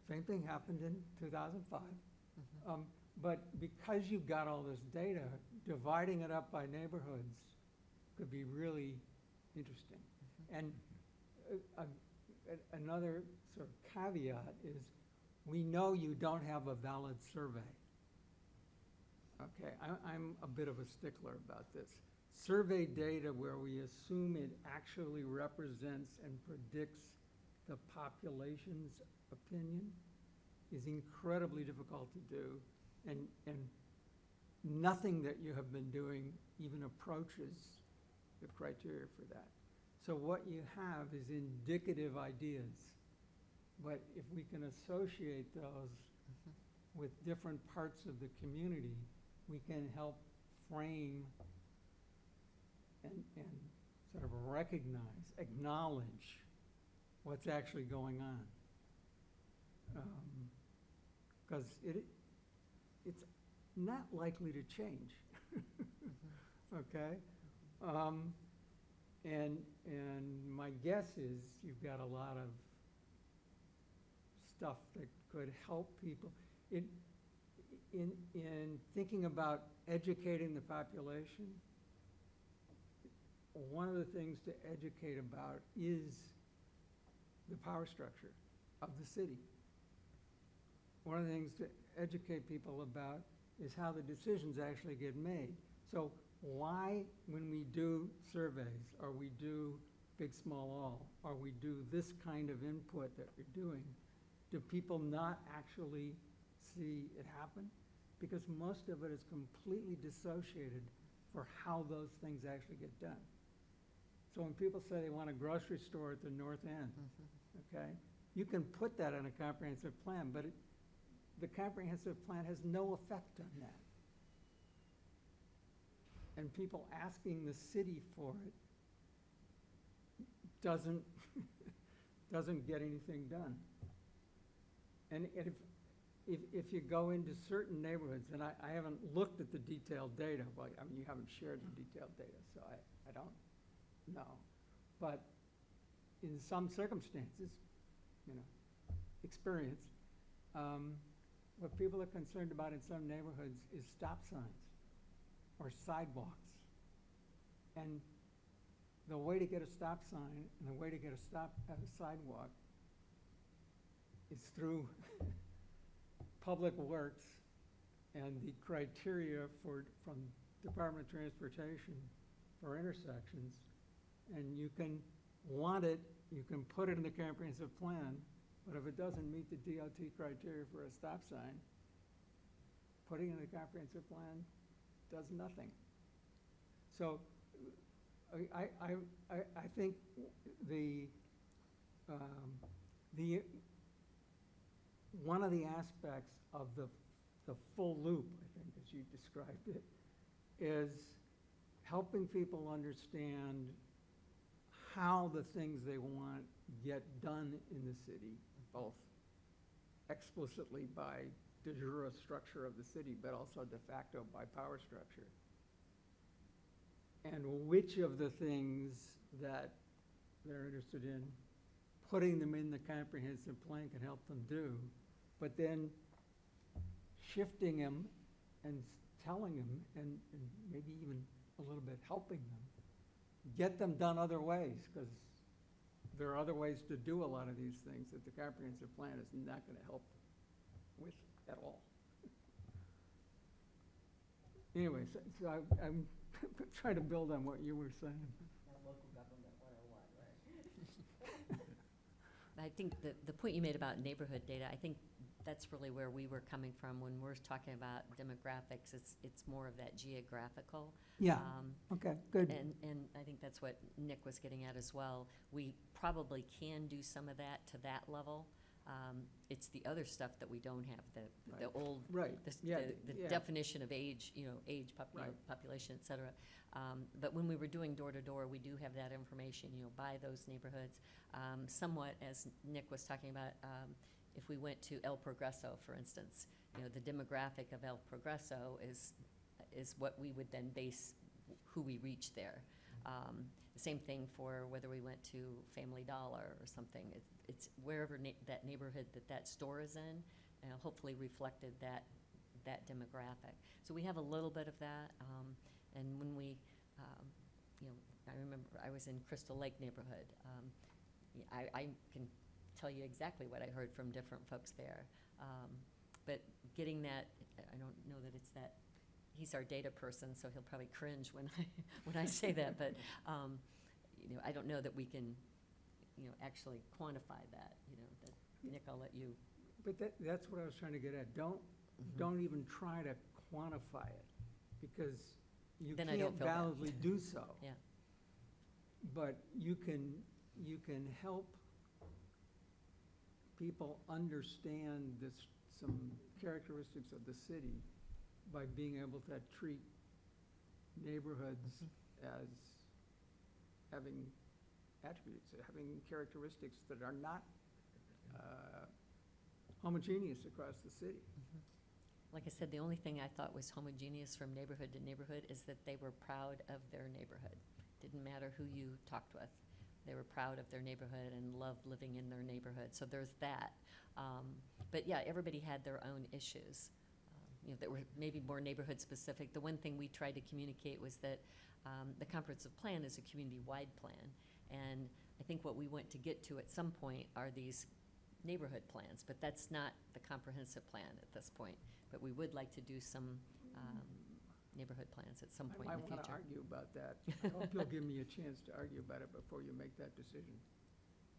Same thing happened in 2005. But because you got all this data, dividing it up by neighborhoods could be really interesting. And another sort of caveat is, we know you don't have a valid survey. Okay, I'm a bit of a stickler about this. Survey data where we assume it actually represents and predicts the population's opinion is incredibly difficult to do, and nothing that you have been doing even approaches the criteria for that. So what you have is indicative ideas. But if we can associate those with different parts of the community, we can help frame and sort of recognize, acknowledge what's actually going on. Because it's not likely to change, okay? And my guess is you've got a lot of stuff that could help people. In thinking about educating the population, one of the things to educate about is the power structure of the city. One of the things to educate people about is how the decisions actually get made. So why, when we do surveys, or we do big, small, all, or we do this kind of input that we're doing, do people not actually see it happen? Because most of it is completely dissociated for how those things actually get done. So when people say they want a grocery store at the north end, okay, you can put that in a comprehensive plan, but the comprehensive plan has no effect on that. And people asking the city for it doesn't get anything done. And if you go into certain neighborhoods, and I haven't looked at the detailed data, well, I mean, you haven't shared the detailed data, so I don't know. But in some circumstances, experience, what people are concerned about in some neighborhoods is stop signs or sidewalks. And the way to get a stop sign and the way to get a sidewalk is through Public Works and the criteria from Department of Transportation for intersections. And you can want it, you can put it in the comprehensive plan, but if it doesn't meet the DOT criteria for a stop sign, putting it in the comprehensive plan does nothing. So I think one of the aspects of the full loop, I think, as you described it, is helping people understand how the things they want get done in the city, both explicitly by de jure structure of the city, but also de facto by power structure. And which of the things that they're interested in, putting them in the comprehensive plan can help them do, but then shifting them and telling them, and maybe even a little bit helping them, get them done other ways, because there are other ways to do a lot of these things that the comprehensive plan is not going to help with at all. Anyway, so I'm trying to build on what you were saying. I think the point you made about neighborhood data, I think that's really where we were coming from when we're talking about demographics. It's more of that geographical. Yeah, okay, good. And I think that's what Nick was getting at as well. We probably can do some of that to that level. It's the other stuff that we don't have, the old, Right, the yeah, the yeah. definition of age, Right. population, et cetera. But when we were doing door-to-door, we do have that information, by those neighborhoods. Somewhat, as Nick was talking about, if we went to El Progreso, for instance, the demographic of El Progreso is what we would then base who we reach there. The same thing for whether we went to Family Dollar or something. It's wherever that neighborhood that store is in, hopefully reflected that demographic. So we have a little bit of that. And when we, I remember I was in Crystal Lake neighborhood. I can tell you exactly what I heard from different folks there. But getting that, I don't know that it's that, he's our data person, so he'll probably cringe when I say that, but, I don't know that we can, actually quantify that, that, Nick, I'll let you. But that's what I was trying to get at. Don't even try to quantify it, because you Then I don't can't feel bad. validly do so. Yeah. But you can help people understand some characteristics of the city by being able to treat neighborhoods as having attributes, having characteristics that are not homogeneous across the city. Like I said, the only thing I thought was homogeneous from neighborhood to neighborhood is that they were proud of their neighborhood. Didn't matter who you talked with. They were proud of their neighborhood and loved living in their neighborhood. So there's that. But yeah, everybody had their own issues, that were maybe more neighborhood specific. The one thing we tried to communicate was that the comprehensive plan is a community-wide plan. And I think what we want to get to at some point are these neighborhood plans, but that's not the comprehensive plan at this point. But we would like to do some neighborhood plans at some point I in the might want to future. argue about that. I hope you'll give me a chance to argue about it before you make that decision.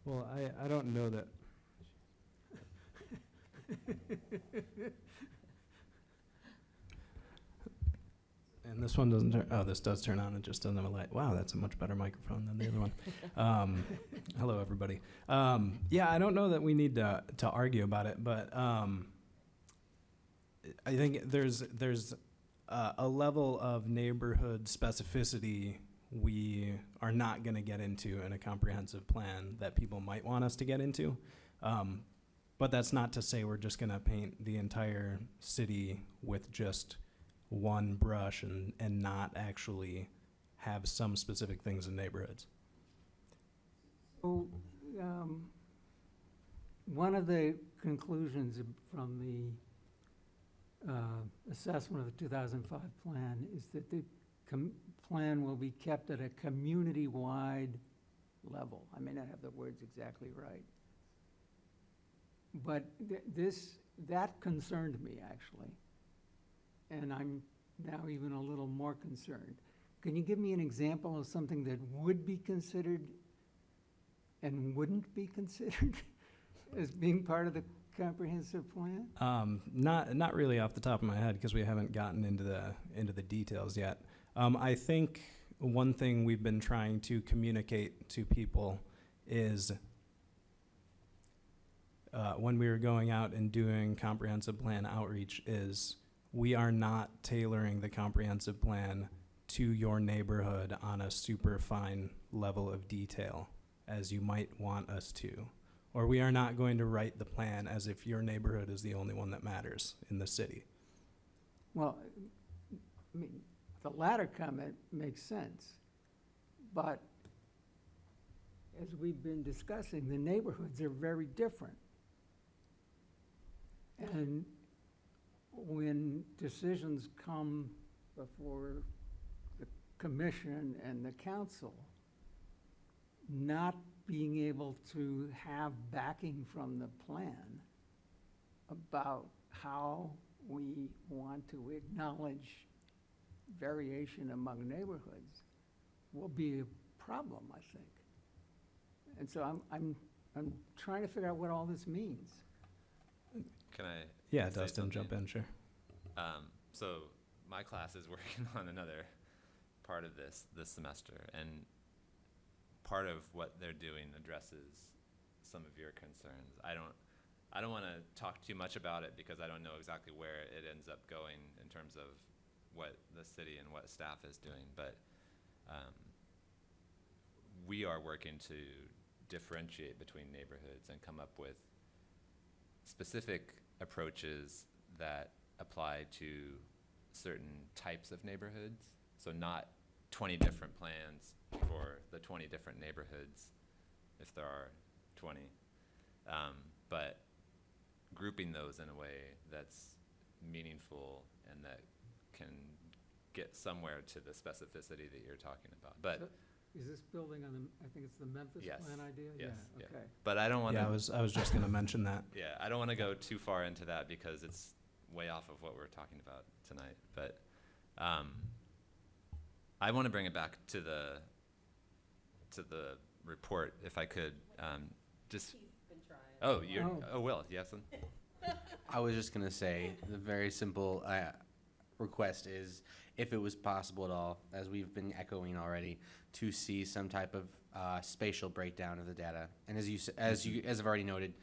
Well, I don't know that. And this one doesn't turn, oh, this does turn on, it just doesn't have a light. Wow, that's a much better microphone than the other one. Hello, everybody. Yeah, I don't know that we need to argue about it, but I think there's a level of neighborhood specificity we are not going to get into in a comprehensive plan that people might want us to get into. But that's not to say we're just going to paint the entire city with just one brush and not actually have some specific things in neighborhoods. So, one of the conclusions from the assessment of the 2005 plan is that the plan will be kept at a community-wide level. I may not have the words exactly right. But that concerned me, actually. And I'm now even a little more concerned. Can you give me an example of something that would be considered and wouldn't be considered as being part of the comprehensive plan? Not really off the top of my head because we haven't gotten into the details yet. I think one thing we've been trying to communicate to people is when we were going out and doing comprehensive plan outreach is we are not tailoring the comprehensive plan to your neighborhood on a super fine level of detail as you might want us to. Or we are not going to write the plan as if your neighborhood is the only one that matters in the city. Well, I mean, the latter comment makes sense. But as we've been discussing, the neighborhoods are very different. And when decisions come before the commission and the council, not being able to have backing from the plan about how we want to acknowledge variation among neighborhoods will be a problem, I think. And so I'm trying to figure out what all this means. Can I? Yeah, say Dustin, jump something? in, sure. So my class is working on another part of this semester, and part of what they're doing addresses some of your concerns. I don't want to talk too much about it because I don't know exactly where it ends up going in terms of what the city and what staff is doing, but we are working to differentiate between neighborhoods and come up with specific approaches that apply to certain types of neighborhoods. So not 20 different plans for the 20 different neighborhoods, if there are 20, but grouping those in a way that's meaningful and that can get somewhere to the specificity that you're talking about. But So is this building on I think it's the Memphis Yes, plan idea? yes, Yeah, yeah. okay. but I don't want Yeah, to. I was just going to mention that. Yeah, I don't want to go too far into that because it's way off of what we're talking about tonight. But I want to bring it back to the report, if I could. Just. Oh, you're. Oh. Oh, Will, you have some? I was just gonna say, the very simple request is, if it was possible at all, as we've been echoing already, to see some type of spatial breakdown of the data. And as I've already noted,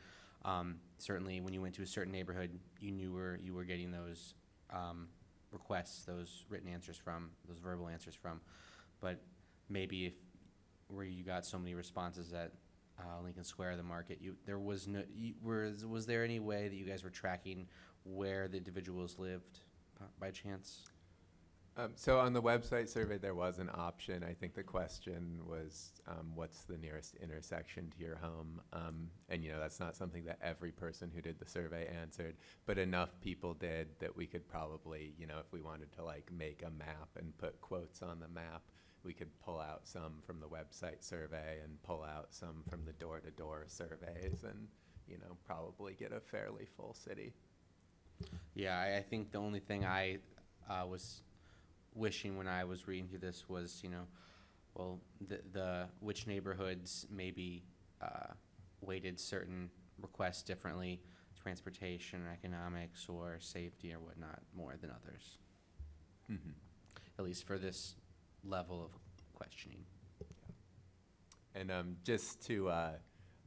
certainly when you went to a certain neighborhood, you knew where you were getting those requests, those written answers from, those verbal answers from. But maybe if where you got so many responses at Lincoln Square, the market, there was no, was there any way that you guys were tracking where the individuals lived by chance? So on the website survey, there was an option. I think the question was, what's the nearest intersection to your home? And, you know, that's not something that every person who did the survey answered, but enough people did that we could probably, you know, if we wanted to like make a map and put quotes on the map, we could pull out some from the website survey and pull out some from the door-to-door surveys and, you know, probably get a fairly full city. Yeah, I think the only thing I was wishing when I was reading through this was, you know, well, the which neighborhoods maybe weighted certain requests differently, transportation, economics, or safety or whatnot, more than others, Mm-hmm. at least for this level of questioning. And just to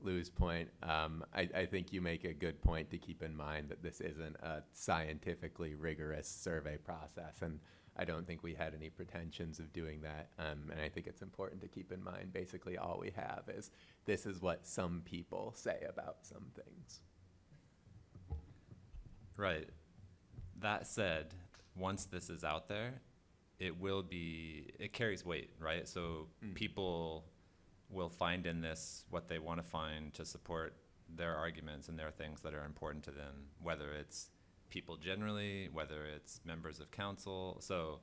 Lou's point, I think you make a good point to keep in mind that this isn't a scientifically rigorous survey process, and I don't think we had any pretensions of doing that. And I think it's important to keep in mind basically all we have is this is what some people say about some things. Right. That said, once this is out there, it carries weight, right? So people will find in this what they want to find to support their arguments and their things that are important to them, whether it's people generally, whether it's members of council. So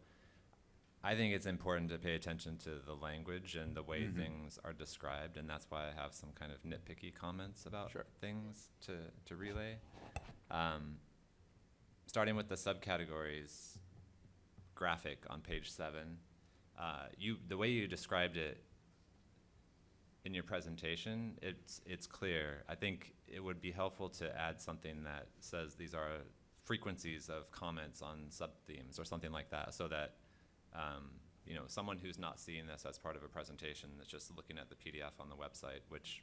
I think it's important to pay attention to the language and the way things are described, and that's why I have some kind of nitpicky comments about things to relay. Starting with the subcategories graphic on page 7, the way you described it in your presentation, it's clear. I think it would be helpful to add something that says these are frequencies of comments on sub-themes or something like that, so that you know, someone who's not seeing this as part of a presentation that's just looking at the PDF on the website, which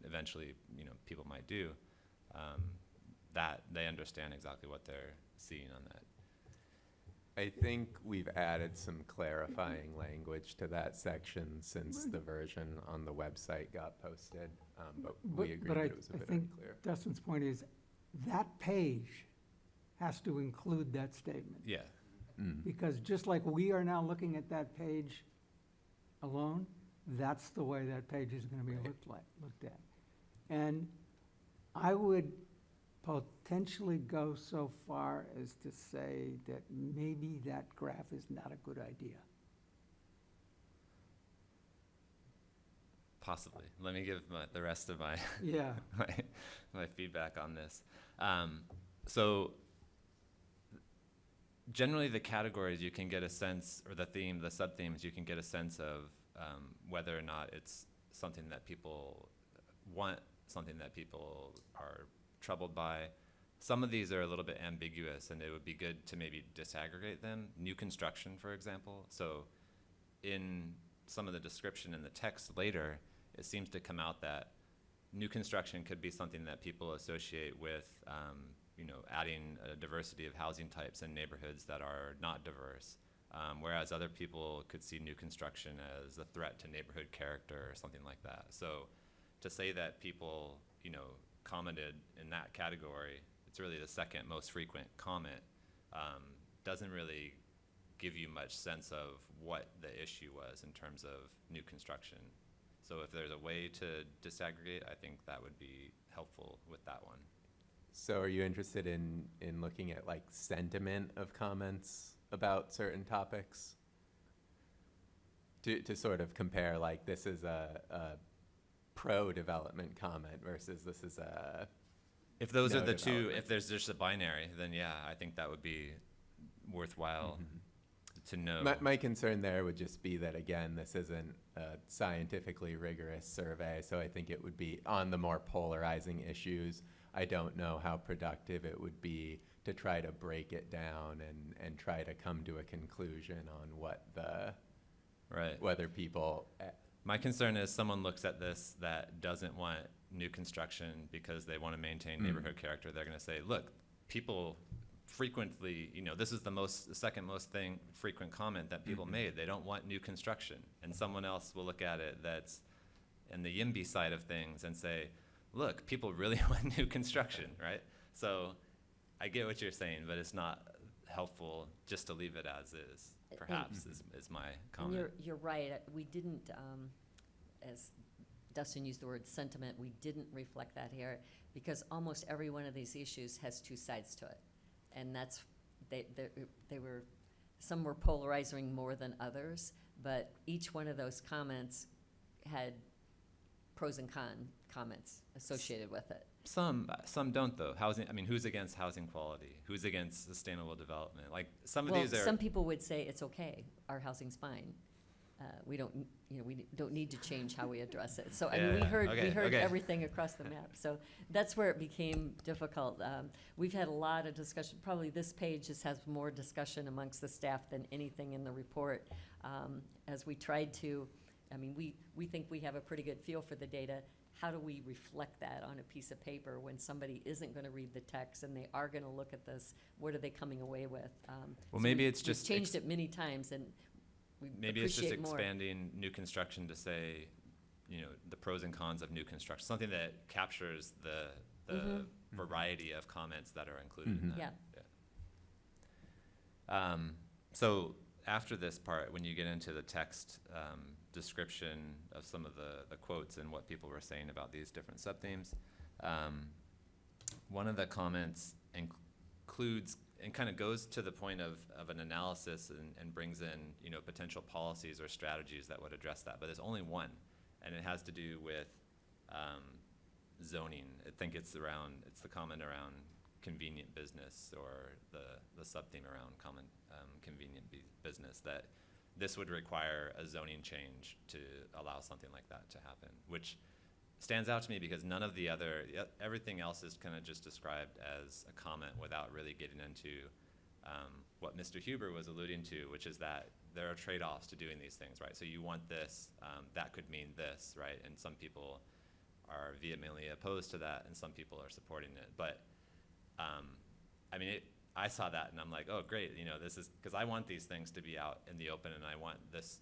eventually, you know, people might do, that they understand exactly what they're seeing on that. I think we've added some clarifying language to that section since the version on the website got posted, but we agreed that it was a bit unclear. Dustin's point is, that page has to include that statement. Yeah. Because just like we are now looking at that page alone, that's the way that page is gonna be looked at. And I would potentially go so far as to say that maybe that graph is not a good idea. Possibly. Let me give the rest of my Yeah. my feedback on this. So generally the categories you can get a sense, or the theme, the sub-themes, you can get a sense of whether or not it's something that people want, something that people are troubled by. Some of these are a little bit ambiguous, and it would be good to maybe disaggregate them. New construction, for example. So in some of the description in the text later, it seems to come out that new construction could be something that people associate with you know, adding a diversity of housing types in neighborhoods that are not diverse, whereas other people could see new construction as a threat to neighborhood character or something like that. So to say that people, you know, commented in that category, it's really the second most frequent comment, doesn't really give you much sense of what the issue was in terms of new construction. So if there's a way to disaggregate, I think that would be helpful with that one. So are you interested in looking at like sentiment of comments about certain topics? To sort of compare, like, this is a pro-development comment versus this is a If those no are the two, development. if there's just a binary, then yeah, I think that would be worthwhile to know. My concern there would just be that, again, this isn't a scientifically rigorous survey, so I think it would be on the more polarizing issues. I don't know how productive it would be to try to break it down and try to come to a conclusion on what Right. whether people, My concern is someone looks at this that doesn't want new construction because they want to maintain neighborhood character. They're going to say, look, people frequently, this is the second most frequent comment that people made. They don't want new construction. And someone else will look at it that's in the YIMBY side of things and say, look, people really want new construction, right? So I get what you're saying, but it's not helpful just to leave it as is, perhaps, is my And comment. you're right, we didn't, as Dustin used the word sentiment, we didn't reflect that here, because almost every one of these issues has two sides to it. And that's, they were, some were polarizing more than others, but each one of those comments had pros and comments associated with it. Some don't though. Who's against housing quality? Who's against sustainable development? Like some of Well, these are. some people would say it's okay, our housing's fine. We don't, we don't need to change how we address it. So, I mean, we Yeah, heard okay. everything across the map. So that's where it became difficult. We've had a lot of discussion, probably this page just has more discussion amongst the staff than anything in the report. As we tried to, we think we have a pretty good feel for the data. How do we reflect that on a piece of paper when somebody isn't gonna read the text and they are gonna look at this? What are they coming away with? Well, maybe it's we've just changed it many times, and we maybe it's just appreciate more. expanding new construction to say, the pros and cons of new construction, something that captures the Mhm. variety of comments that are included in Mhm. that. Yeah. So after this part, when you get into the text description of some of the quotes and what people were saying about these different sub-themes, one of the comments includes and kind of goes to the point of an analysis and brings in, potential policies or strategies that would address that. But there's only one, and it has to do with zoning. I think it's the comment around convenient business, or the sub-theme around convenient business, that this would require a zoning change to allow something like that to happen, which stands out to me because none of the everything else is kind of just described as a comment without really getting into what Mr. Huber was alluding to, which is that there are trade-offs to doing these things, right? So you want this, that could mean this, right? And some people are vehemently opposed to that, and some people are supporting it. But I saw that and I'm like, oh, great, this is, because I want these things to be out in the open, and I want this,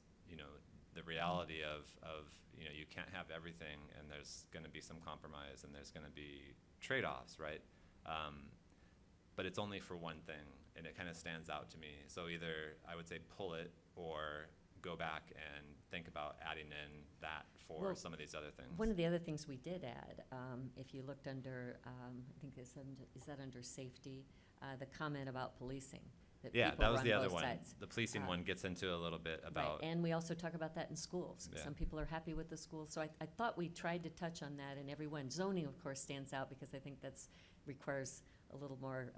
the reality of you can't have everything, and there's going to be some compromise, and there's going to be trade-offs, right? But it's only for one thing, and it kind of stands out to me. So either I would say pull it, or go back and think about adding in that for Well, some of these other things. One of the other things we did add, if you looked under, I think is that under safety, the comment about policing. Yeah, people that was run the other both one. sides. The policing one gets into a little bit Right, about. and we also talk about that in schools. Yeah. Some people are happy with the schools, so I thought we tried to touch on that in everyone. Zoning, of course, stands out because I think that's requires a little more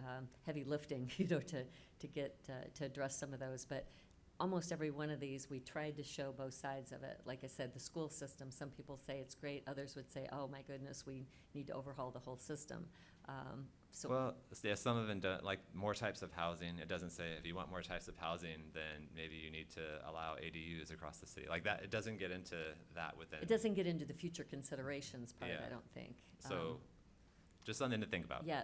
heavy lifting, to get to address some of those. But almost every one of these, we tried to show both sides of it. Like I said, the school system, some people say it's great, others would say, oh my goodness, we need to overhaul the whole system. So Well, yeah, some of them don't, like more types of housing. It doesn't say if you want more types of housing, then maybe you need to allow ADUs across the city. Like that, it doesn't get into that within. it doesn't get into the future considerations part, Yeah. I don't think. So, just something to think about. Yeah,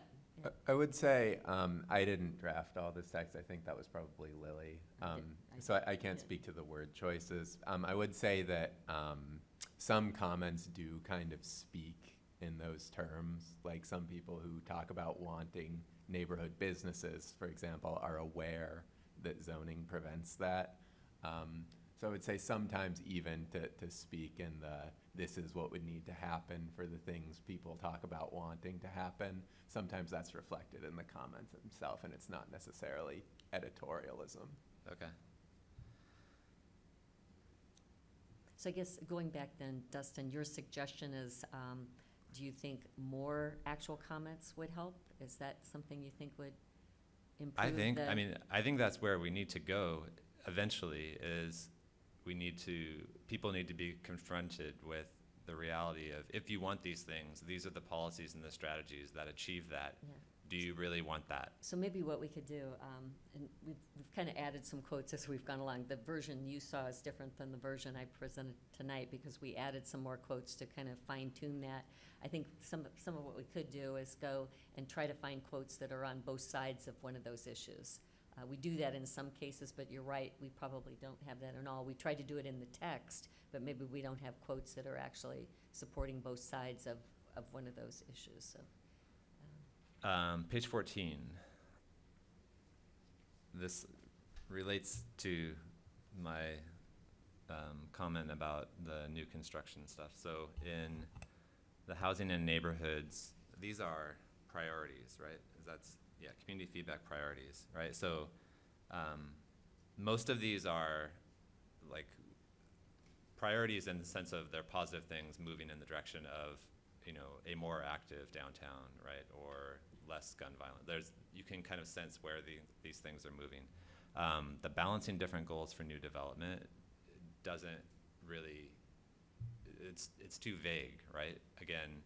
I would say, I didn't draft all this text. I think that was probably Lily. I did. So I can't did. speak to the word choices. I would say that some comments do kind of speak in those terms. Like some people who talk about wanting neighborhood businesses, for example, are aware that zoning prevents that. So I would say sometimes even to speak in this is what would need to happen for the things people talk about wanting to happen, sometimes that's reflected in the comments themselves, and it's not necessarily editorialism. Okay. so I guess going back then, Dustin, your suggestion is, do you think more actual comments would help? Is that something you think would improve I think that's where we need to go eventually, is people need to be confronted with the reality of, if you want these things, these are the policies and the strategies that achieve that. Yeah. Do you really want that? So maybe what we could do, and we've kind of added some quotes as we've gone along. The version you saw is different than the version I presented tonight because we added some more quotes to kind of fine tune that. I think some of what we could do is go and try to find quotes that are on both sides of one of those issues. We do that in some cases, but you're right, we probably don't have that in all. We try to do it in the text, but maybe we don't have quotes that are actually supporting both sides of one of those issues, so. Page 14. This relates to my comment about the new construction stuff. So in the housing and neighborhoods, these are priorities, right? Yeah, community feedback priorities, right? So most of these are like priorities in the sense of they're positive things moving in the direction of, a more active downtown, right? Or less gun violence. You can kind of sense where these things are moving. The balancing different goals for new development doesn't really, it's too vague, right? Again,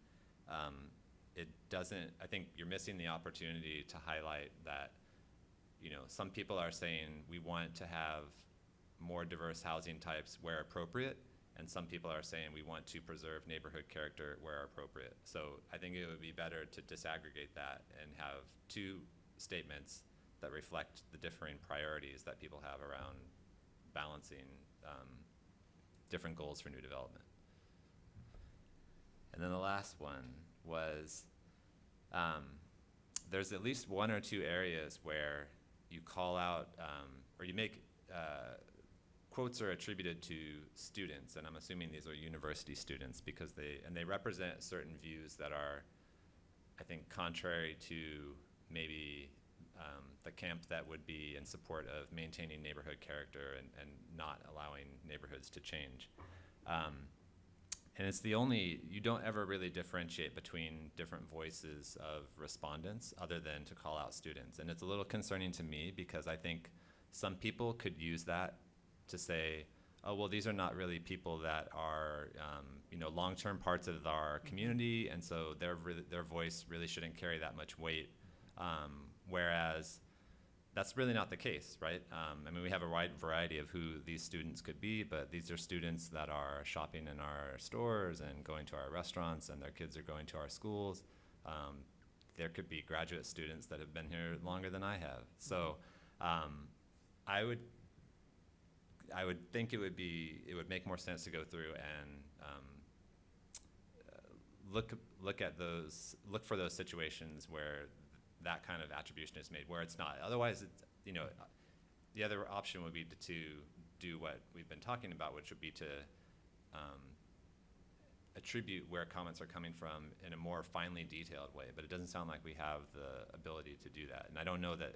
it doesn't, I think you're missing the opportunity to highlight that, some people are saying we want to have more diverse housing types where appropriate, and some people are saying we want to preserve neighborhood character where appropriate. So I think it would be better to disaggregate that and have two statements that reflect the differing priorities that people have around balancing different goals for new development. And then the last one was, there's at least one or two areas where you call out, or you make quotes are attributed to students, and I'm assuming these are university students because they represent certain views that are, I think, contrary to maybe the camp that would be in support of maintaining neighborhood character and not allowing neighborhoods to change. And it's you don't ever really differentiate between different voices of respondents other than to call out students. And it's a little concerning to me because I think some people could use that to say, oh, well, these are not really people that are, long-term parts of our community, and so their voice really shouldn't carry that much weight. Whereas that's really not the case, right? We have a wide variety of who these students could be, but these are students that are shopping in our stores and going to our restaurants, and their kids are going to our schools. There could be graduate students that have been here longer than I have. So I would think it would make more sense to go through and look for those situations where that kind of attribution is made, where it's not. Otherwise, the other option would be to do what we've been talking about, which would be to attribute where comments are coming from in a more finely detailed way. But it doesn't sound like we have the ability to do that. And I don't know that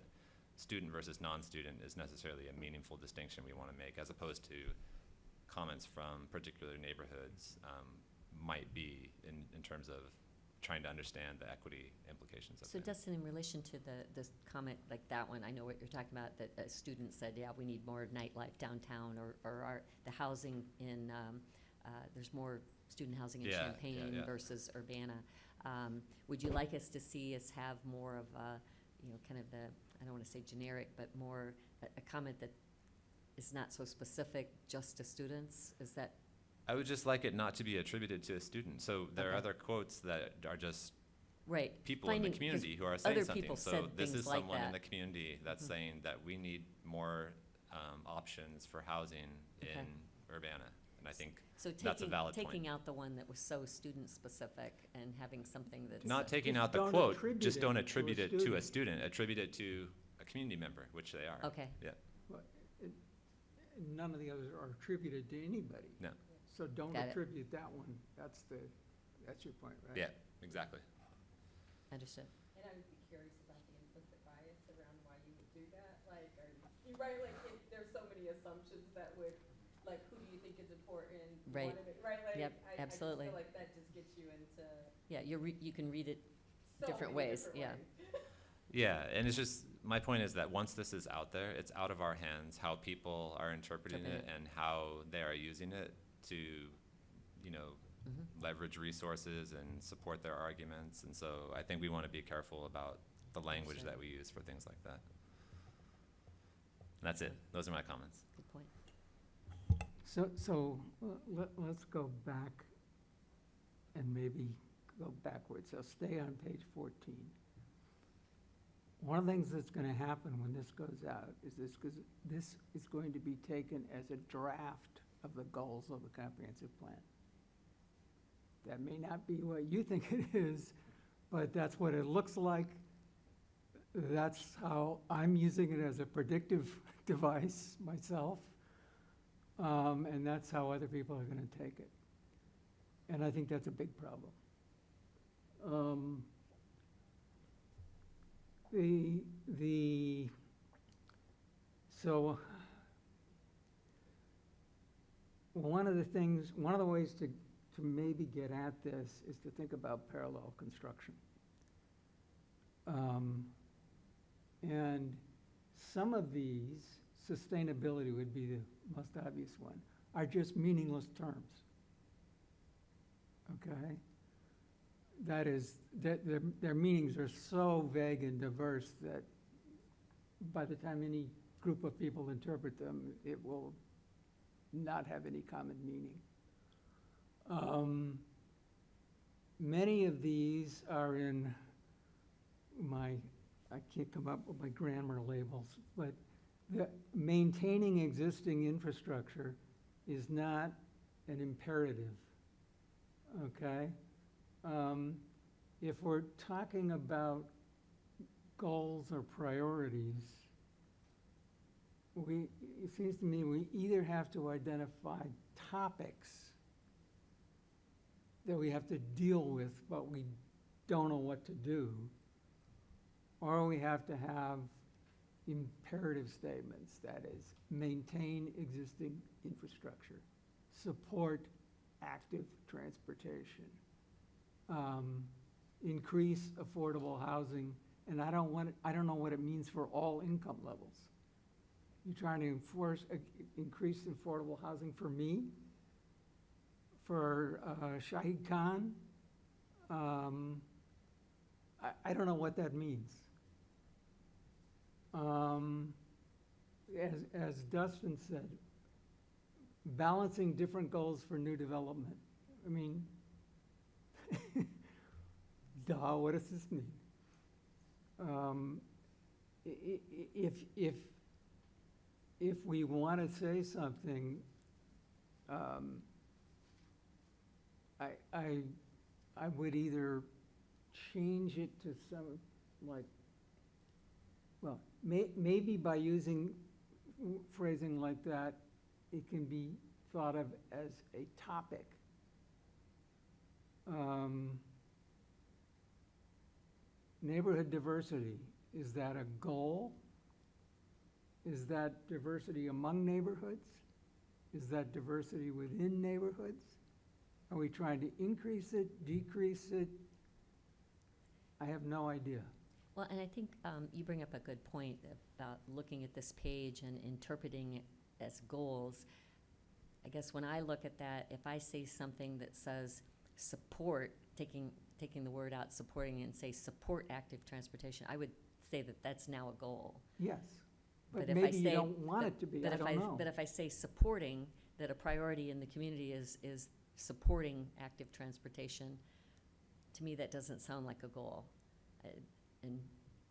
student versus non-student is necessarily a meaningful distinction we want to make, as opposed to comments from particular neighborhoods might be in terms of trying to understand the equity implications of So it. Dustin, in relation to this comment like that one, I know what you're talking about, that a student said, yeah, we need more nightlife downtown, or the housing in, there's more student housing in Yeah, Champaign yeah. versus Urbana. Would you like us to see us have more of a, kind of the, I don't want to say generic, but more a comment that is not so specific just to students? Is that? I would just like it not to be attributed to a student. So there are Okay. other quotes that are just Right. people in the Finding- 'cause community who are saying other something. people So said this things is like someone in that. the community that's Mhm. saying that we need more options for housing Okay. in Urbana. And I think So that's a valid point. taking out the one that was so student-specific and having something that's. Not taking Just out the don't quote, attribute just it don't to a attribute it to a student. student, attribute it to a community member, which they are. Okay. Yeah, But none of the others are attributed to anybody. no, So don't Got it. attribute that one. That's your point, right? yeah, exactly. Understood. And I would be curious about the implicit bias around why you would do that, right, if there's so many assumptions that would, who do you think is important? Right. Yep, absolutely. I just feel like that just gets you into Yeah, you can read it so different many ways, different yeah. ways. Yeah, and it's just, my point is that once this is out there, it's out of our hands, how people are interpreting it Interpret it. and how they are using it to, Mhm. leverage resources and support their arguments. And so I think we want to be careful about the language that we use for things like that. That's it. Those are my comments. Good point. So let's go back and maybe go backwards. So stay on page 14. One of the things that's going to happen when this goes out is this is going to be taken as a draft of the goals of the comprehensive plan. That may not be what you think it is, but that's what it looks like. That's how I'm using it as a predictive device myself. And that's how other people are going to take it. And I think that's a big problem. So one of the ways to maybe get at this is to think about parallel construction. And some of these, sustainability would be the most obvious one, are just meaningless terms. Okay? That is, their meanings are so vague and diverse that by the time any group of people interpret them, it will not have any common meaning. Many of these are in I can't come up with my grammar labels, but maintaining existing infrastructure is not an imperative, okay? If we're talking about goals or priorities, it seems to me we either have to identify topics that we have to deal with, but we don't know what to do, or we have to have imperative statements, that is, maintain existing infrastructure, support active transportation, increase affordable housing, and I don't know what it means for all income levels. You're trying to increase affordable housing for me, for Shahid Khan. I don't know what that means. As Dustin said, balancing different goals for new development. I mean, duh, what does this mean? If we want to say something, I would either change it to some, like, well, maybe by using phrasing like that, it can be thought of as a topic. Neighborhood diversity, is that a goal? Is that diversity among neighborhoods? Is that diversity within neighborhoods? Are we trying to increase it, decrease it? I have no idea. Well, and I think you bring up a good point about looking at this page and interpreting it as goals. I guess when I look at that, if I say something that says support, taking the word out, supporting, and say support active transportation, I would say that that's now a goal. Yes, but if I maybe you say- don't want it to be, I don't know. But if I say supporting, that a priority in the community is supporting active transportation, to me, that doesn't sound like a goal. And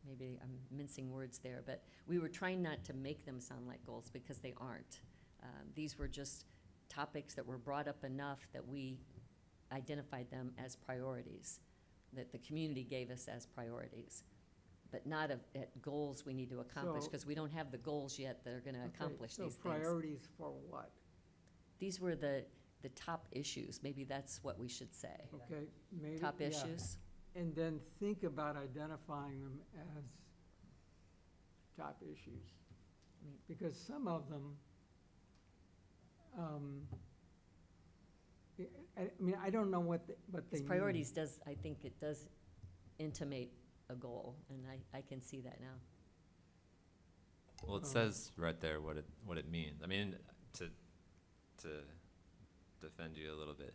maybe I'm mincing words there, but we were trying not to make them sound like goals because they aren't. These were just topics that were brought up enough that we identified them as priorities, that the community gave us as priorities, but not at goals we need to accomplish, So- because we don't have the goals yet that are going to accomplish these So things. priorities for what? These were the top issues. Maybe that's what we should say. Okay, maybe. Top yeah. issues. And then think about identifying them as top issues. Mm. Because some of them, I mean, I don't know what they These mean. priorities I think it does intimate a goal, and I can see that now. Well, it says right there what it means. I mean, to defend you a little bit,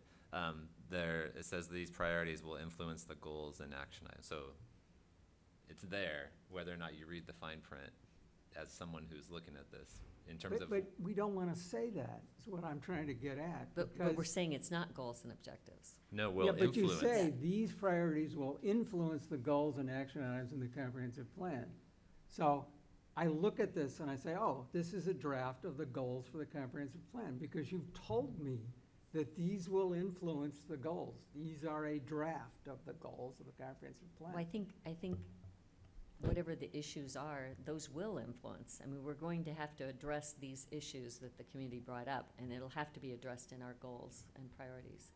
there it says these priorities will influence the goals and action items. So it's there, whether or not you read the fine print. as someone who's looking at this in terms of. But we don't want to say that, is what I'm trying to get at. But we're because- saying it's not goals and objectives. No, will Yeah, but you influence. say these priorities will influence the goals and action items in the comprehensive plan. So I look at this and I say, oh, this is a draft of the goals for the comprehensive plan, because you've told me that these will influence the goals. These are a draft of the goals of the comprehensive plan. Well, I think whatever the issues are, those will influence. I mean, we're going to have to address these issues that the community brought up, and it'll have to be addressed in our goals and priorities.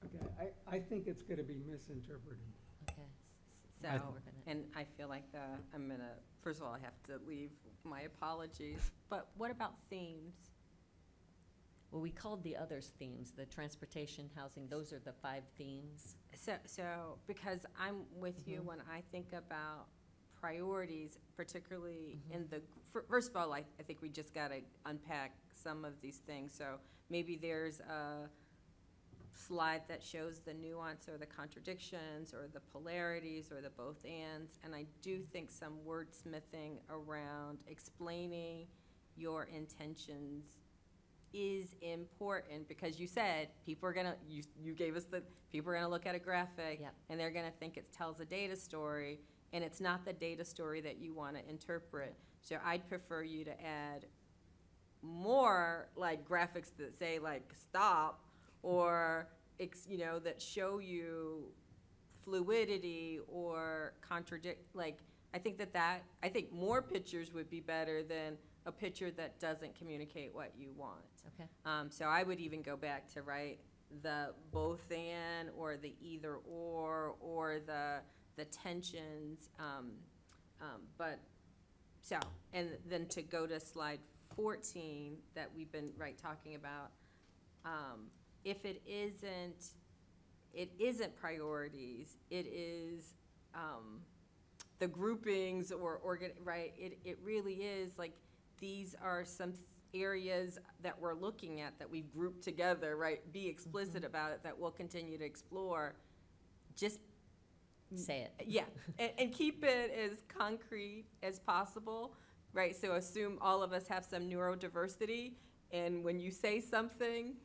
Okay, I think it's gonna be misinterpreted. Okay. So, We're gonna- and I feel like I'm gonna, first of all, I have to leave my apologies, but what about themes? Well, we called the others themes, the transportation, housing, those are the 5 themes. So, because I'm with you Mhm. when I think about priorities, particularly Mhm. in the, first of all, I think we just gotta unpack some of these things. So maybe there's a slide that shows the nuance or the contradictions or the polarities or the both ands. And I do think some wordsmithing around explaining your intentions is important, because you said people are gonna, you gave us the, people are gonna look at a graphic Yep. and they're gonna think it tells a data story, and it's not the data story that you wanna interpret. So I'd prefer you to add more like graphics that say like stop, or that show you fluidity or contradict, like, I think more pictures would be better than a picture that doesn't communicate what you want. Okay. So I would even go back to write the both and, or the either or the tensions. But, so, and then to go to slide 14 that we've been, talking about, if it isn't priorities, it is, the groupings or right? It really is, like, these are some areas that we're looking at that we've grouped together, right? Be explicit about it, that we'll continue to explore. Just, Say it. yeah, and keep it as concrete as possible, right? So assume all of us have some neurodiversity, and when you say something,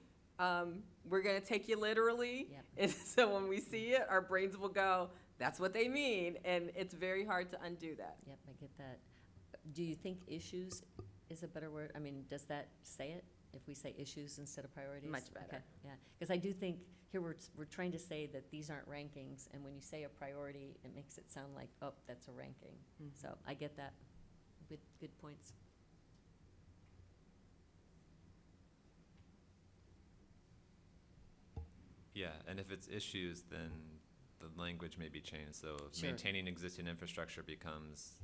we're gonna take you literally. Yep. And so when we see it, our brains will go, that's what they mean, and it's very hard to undo that. Yep, I get that. Do you think issues is a better word? I mean, does that say it, if we say issues instead of priorities? Much better. Okay, yeah, because I do think, here we're trying to say that these aren't rankings, and when you say a priority, it makes it sound like, oh, that's a ranking. So I get that. Good points. Yeah, and if it's issues, then the language may be changed, so if Sure. maintaining existing infrastructure becomes,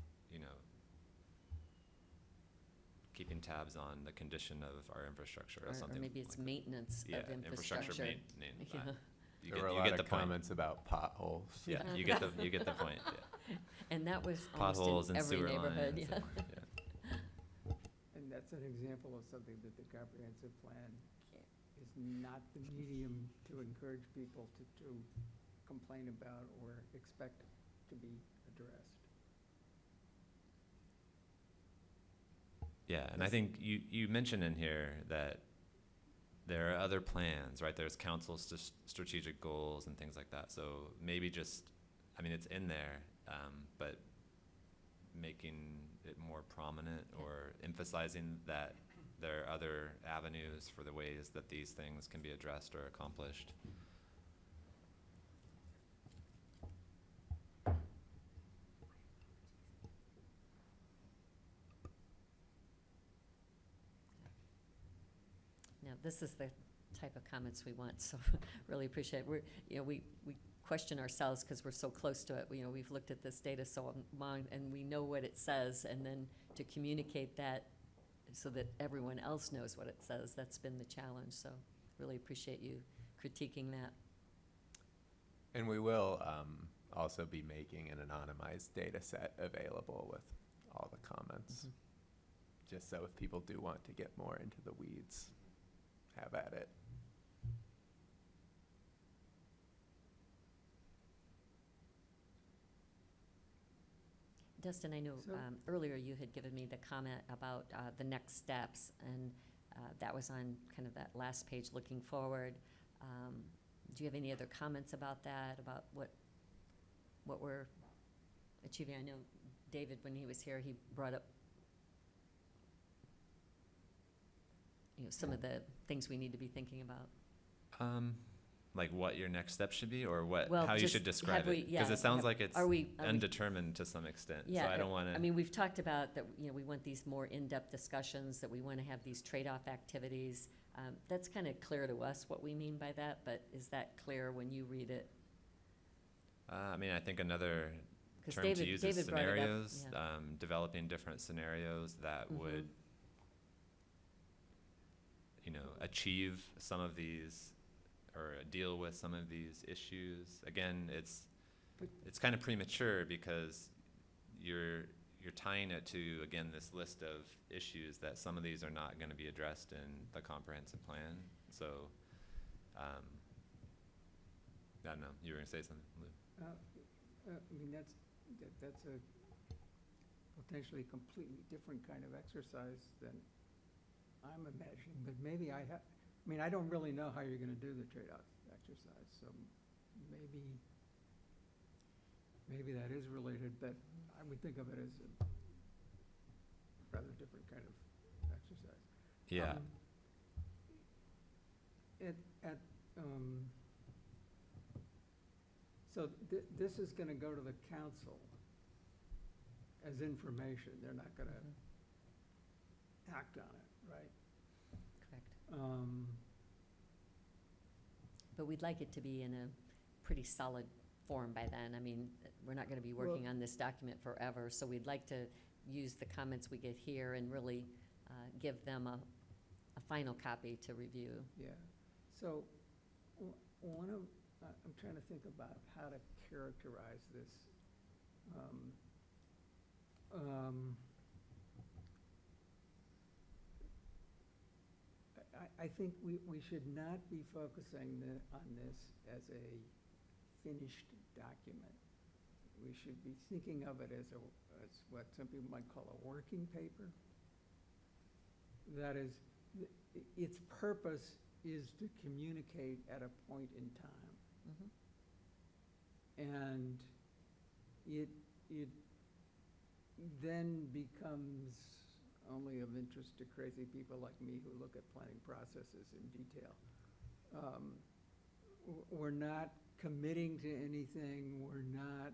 keeping tabs on the condition of our infrastructure or something. Or maybe it's like that. maintenance Yeah, of infrastructure. maintenance. Yeah. You There were a you lot get of the point. comments about potholes. Yeah, you get the point, yeah. And that was Potholes almost in and every sewer neighborhood, lines. yeah. Yeah. And that's an example of something that the comprehensive plan is not the medium to encourage people to complain about or expect to be addressed. Yeah, and I think you mentioned in here that there are other plans, right? There's council strategic goals and things like that. So maybe just, it's in there, but making it more prominent or emphasizing that there are other avenues for the ways that these things can be addressed or accomplished. Now, this is the type of comments we want, so really appreciate it. We question ourselves because we're so close to it. We've looked at this data so long, and we know what it says, and then to communicate that so that everyone else knows what it says, that's been the challenge. So really appreciate you critiquing that. And we will also be making an anonymized data set available with all the comments, just so if people do want to get more into the weeds, have at it. Dustin, I know So- earlier you had given me the comment about the next steps, and that was on kind of that last page looking forward. Do you have any other comments about that, about what we're achieving? I know David, when he was here, he brought up some of the things we need to be thinking about. Like what your next step should be, or Well, how you just should describe have we- it? Because yeah, it sounds have- like it's Are we? undetermined to some extent. Yeah, So I don't want to. I mean, we've talked about that, we want these more in-depth discussions, that we want to have these trade-off activities. That's kind of clear to us what we mean by that, but is that clear when you read it? I mean, I think another 'Cause term to David- use is David brought it up, scenarios, yeah. developing different scenarios that Mhm. would, achieve some of these or deal with some of these issues. Again, it's kind of premature because you're tying it to, again, this list of issues that some of these are not going to be addressed in the comprehensive plan. So, I don't know, you were going to say something, Lou? I mean, that's a potentially completely different kind of exercise than I'm imagining, but maybe I don't really know how you're gonna do the trade-off exercise, so maybe that is related, but I would think of it as a rather different kind of exercise. Yeah. So this is gonna go to the council as information, they're not gonna act on it, right? Correct. But we'd like it to be in a pretty solid form by then. I mean, we're not going to be working on this document forever, so we'd like to use the comments we get here and really give them a final copy to review. Yeah, so I'm trying to think about how to characterize this. I think we should not be focusing on this as a finished document. We should be thinking of it as what some people might call a working paper. That is, its purpose is to communicate at a point in time. Mhm. And it then becomes only of interest to crazy people like me who look at planning processes in detail. We're not committing to anything, we're not,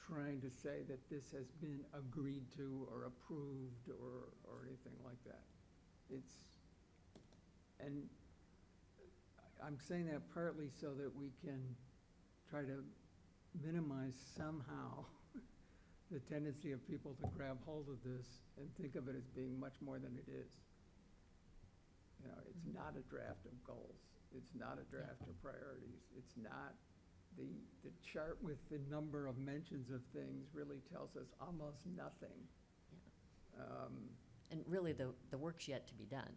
trying to say that this has been agreed to or approved or anything like that. And I'm saying that partly so that we can try to minimize somehow the tendency of people to grab hold of this and think of it as being much more than it is. It's not a draft of goals. It's not a draft of priorities. It's not, the chart with the number of mentions of things really tells us almost nothing. And really, the work's yet to be done.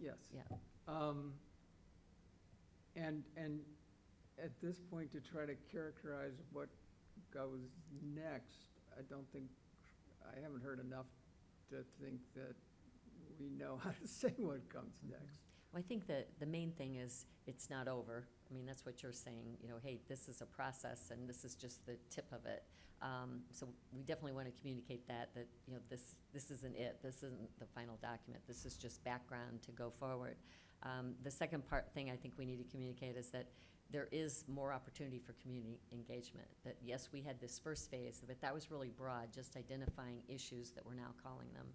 Yes. Yeah. And at this point, to try to characterize what goes next, I haven't heard enough to think that we know how to say what comes next. Well, I think that the main thing is it's not over. I mean, that's what you're saying, hey, this is a process and this is just the tip of it. So we definitely want to communicate that this isn't it. This isn't the final document. This is just background to go forward. The second thing I think we need to communicate is that there is more opportunity for community engagement. That yes, we had this first phase, but that was really broad, just identifying issues that we're now calling them.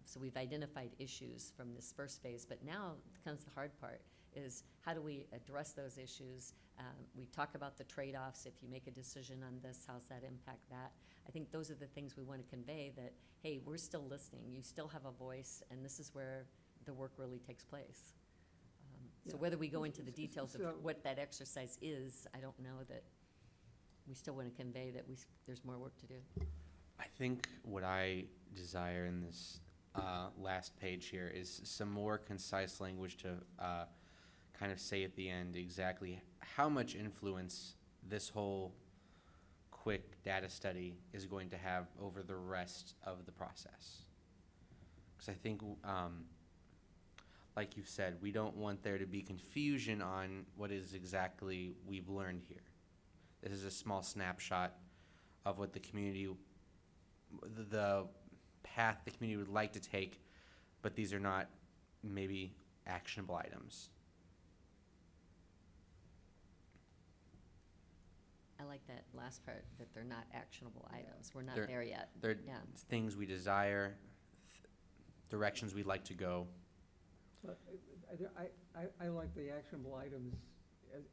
So we've identified issues from this first phase, but now comes the hard part, is how do we address those issues? We talk about the trade-offs. If you make a decision on this, how's that impact that? I think those are the things we want to convey, that, hey, we're still listening. You still have a voice, and this is where the work really takes place. So Yeah. whether we go into the details So- of what that exercise is, I don't know, that we still want to convey that there's more work to do. I think what I desire in this last page here is some more concise language to kind of say at the end exactly how much influence this whole quick data study is going to have over the rest of the process. Because I think, like you said, we don't want there to be confusion on what is exactly we've learned here. This is a small snapshot of what the community, the path the community would like to take, but these are not maybe actionable items. I like that last part, that they're not actionable items. We're not They're- there yet. They're Yeah. things we desire, directions we'd like to go. But I like the actionable items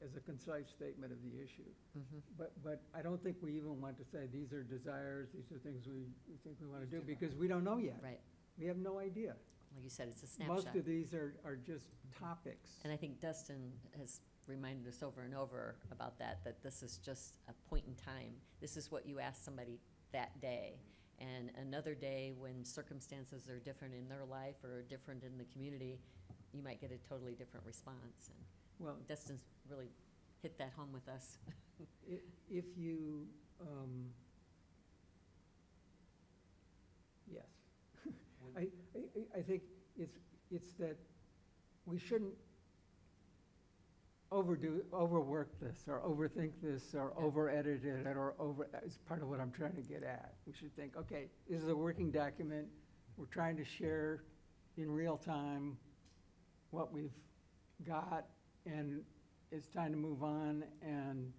as a concise statement of the issue. Mhm. But I don't think we even want to say, these are desires, these are things we think we want to do, because we don't know yet. Right. We have no idea. Like you said, it's a Most snapshot. of these are just topics. And I think Dustin has reminded us over and over about that this is just a point in time. This is what you ask somebody that day. And another day, when circumstances are different in their life or different in the community, you might get a totally different response. And Well, Dustin's really hit that home with us. if you, yes. I think it's that we shouldn't overwork this, or overthink this, or Yeah. over-edit it, is part of what I'm trying to get at. We should think, okay, this is a working document, we're trying to share in real time what we've got, and it's time to move on, and,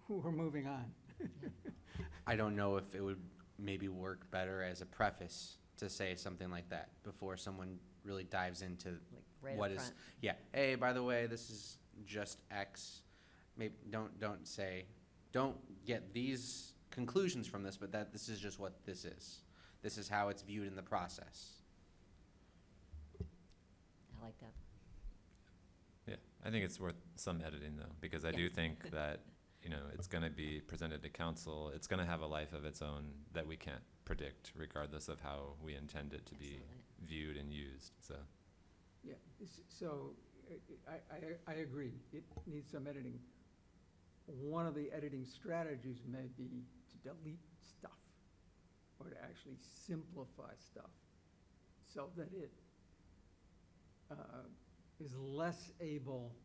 we're moving on. I don't know if it would maybe work better as a preface to say something like that before someone really dives into, Like right What up is- front. yeah, hey, by the way, this is just X. Maybe don't say, don't get these conclusions from this, but that this is just what this is. This is how it's viewed in the process. I like that. Yeah, I think it's worth some editing though, because I Yeah. do think that, it's gonna be presented to council. It's gonna have a life of its own that we can't predict regardless of how we intend it to be Absolutely. viewed and used, so. Yeah, so I agree, it needs some editing. One of the editing strategies may be to delete stuff, or to actually simplify stuff, so that it is less able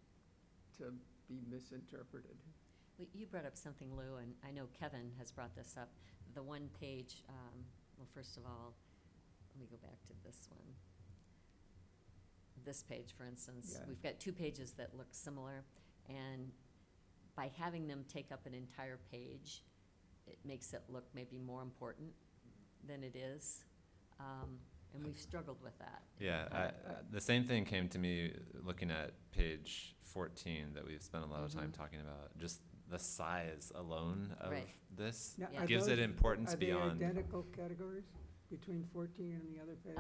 to be misinterpreted. Well, you brought up something, Lou, and I know Kevin has brought this up. The one page, well, first of all, let me go back to this one. This page, for instance, Yeah. we've got two pages that look similar, and by having them take up an entire page, it makes it look maybe more important than it is. And we've struggled with that. Yeah, the same thing came to me looking at page 14 that we've spent a lot of time Mhm. talking about. Just the size alone of Right. this Now, Yeah. are gives it those- importance beyond. Are they identical categories between 14 and the other page?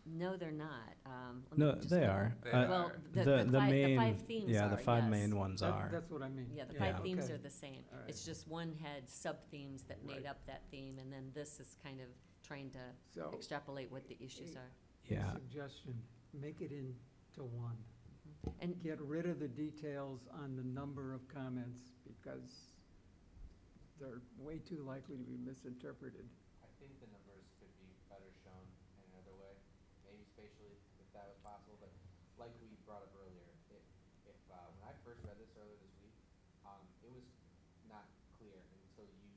No, they're not. Let me No, just they look. are. They Well, are. the five themes yeah, the are, five yes. main ones are. That's what I mean. Yeah, the Yeah. five themes Okay. are the same. All right. It's just one had sub-themes that made Right. up that theme, and then this is kind of trying to So, extrapolate what the issues are. Yeah. suggestion, make it into one. And Get rid of the details on the number of comments, because they're way too likely to be misinterpreted. I think the numbers could be better shown in another way, maybe spatially, if that was possible, but like we brought up earlier, if when I first read this earlier this week, it was not clear until you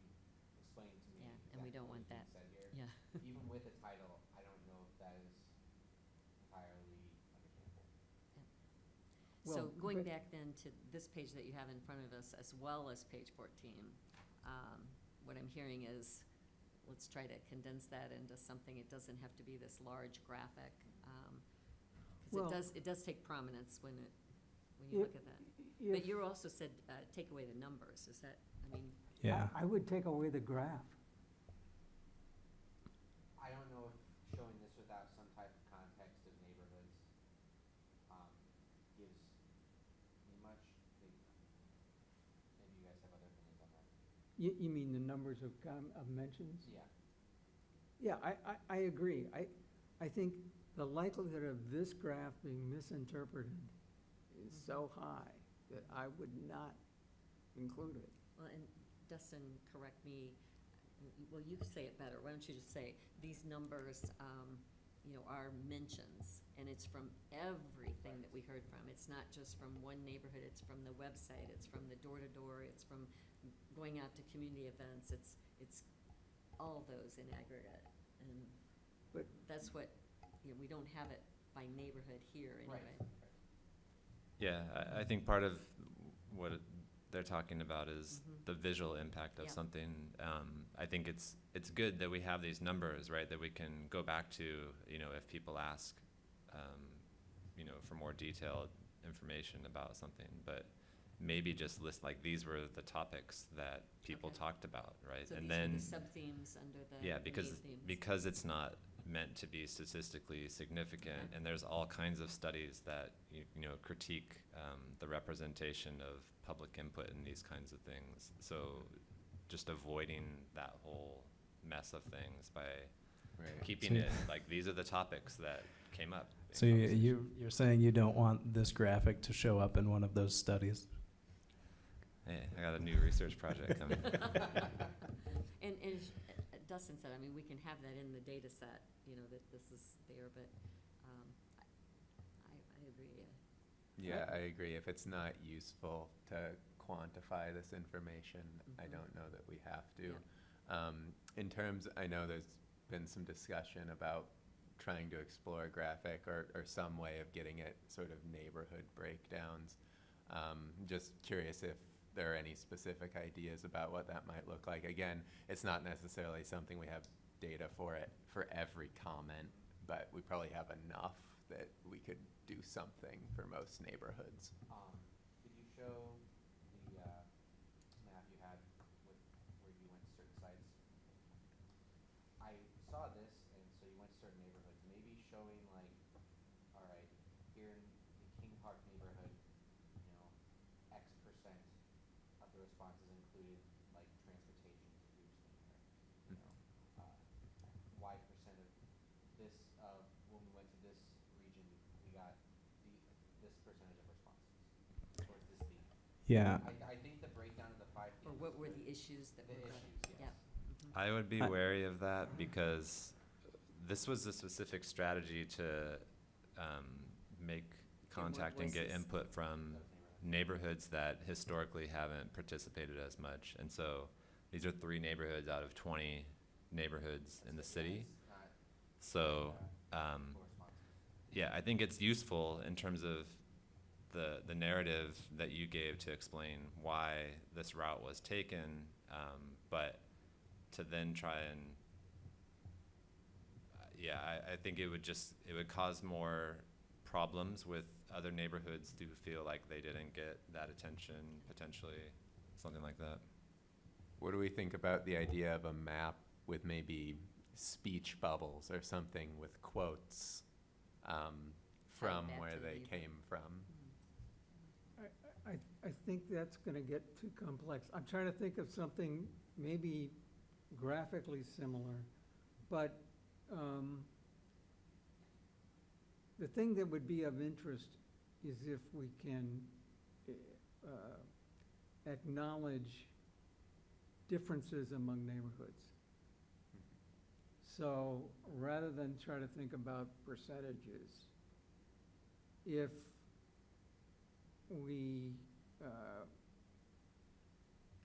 explained to me Yeah, and exactly we don't what want was being that. said here. Yeah. Even with a title, I don't know if that is entirely understandable. so Well, going but- back then to this page that you have in front of us, as well as page 14, what I'm hearing is, let's try to condense that into something. It doesn't have to be this large graphic. Well- Because it does take prominence when you If- look at that. But If- you also said, take away the numbers. Is that, I mean, Yeah. I would take away the graph. I don't know if showing this without some type of context of neighborhoods gives me much. Maybe you guys have other opinions on that. You mean the numbers of mentions? Yeah. Yeah, I agree. I think the likelihood of this graph being misinterpreted is so high that I would not include it. Well, and Dustin, correct me, well, you say it better. Why don't you just say, these numbers, are mentions, and it's from everything that we heard from. It's not just from one neighborhood, it's from the website, it's from the door-to-door, it's from going out to community events, it's all those in aggregate. And But- that's what, we don't have it by neighborhood here anyway. Yeah, I think part of what they're talking about is Mhm. the visual impact of Yeah. something. I think it's good that we have these numbers, right, that we can go back to, if people ask, for more detailed information about something, but maybe just list, like, these were the topics that people Okay. talked about, right? So And these then, are the sub-themes under the yeah, the because, main themes. because it's not meant to be statistically significant, Okay. and there's all kinds of studies that, critique the representation of public input in these kinds of things. So just avoiding that whole mess of things by Right. keeping So- it, like, these are the topics that came up. in So conversation. you're saying you don't want this graphic to show up in one of those studies? Hey, I got a new research project coming. And Dustin said, we can have that in the data set, that this is there, but I agree. Yeah, I agree. If it's not useful to quantify this information, I Mhm. don't know that we have to. Yeah. In terms, I know there's been some discussion about trying to explore a graphic or some way of getting it sort of neighborhood breakdowns. Just curious if there are any specific ideas about what that might look like. Again, it's not necessarily something we have data for it for every comment, but we probably have enough that we could do something for most neighborhoods. Could you show the map you had with where you went to certain sites? I saw this, and so you went to certain neighborhoods, maybe showing like, all right, here in the King Park neighborhood, X percent of the responses included like transportation to reach the neighborhood. Y percent of this, when we went to this region, we got this percentage of responses towards this theme. Yeah. I think the breakdown of the 5 themes. Or what is were good. the issues that The were brought issues, up? yes. Yeah. I would be I- wary of that because this was a specific strategy to make contact and get voices. input from Those neighborhoods. neighborhoods that historically haven't participated as much. And so these are 3 neighborhoods out of 20 neighborhoods in the city. Not, So, full responses. yeah, I think it's useful in terms of the narrative that you gave to explain why this route was taken, but to then try and, I think it would cause more problems with other neighborhoods who feel like they didn't get that attention, potentially, something like that. What do we think about the idea of a map with maybe speech bubbles or something with quotes from back where to the they neighbor. came from? I think that's gonna get too complex. I'm trying to think of something maybe graphically similar, but, the thing that would be of interest is if we can, acknowledge differences among neighborhoods. So rather than try to think about percentages, if we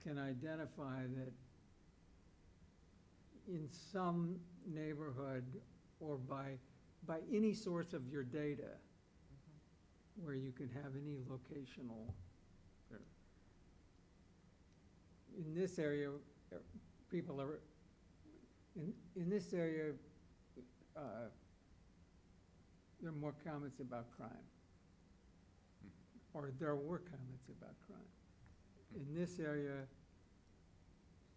can identify that in some neighborhood or by any source of your data, where you can have any locational, in this area, people are, in this area, there are more comments about crime. Or there were comments about crime. In this area,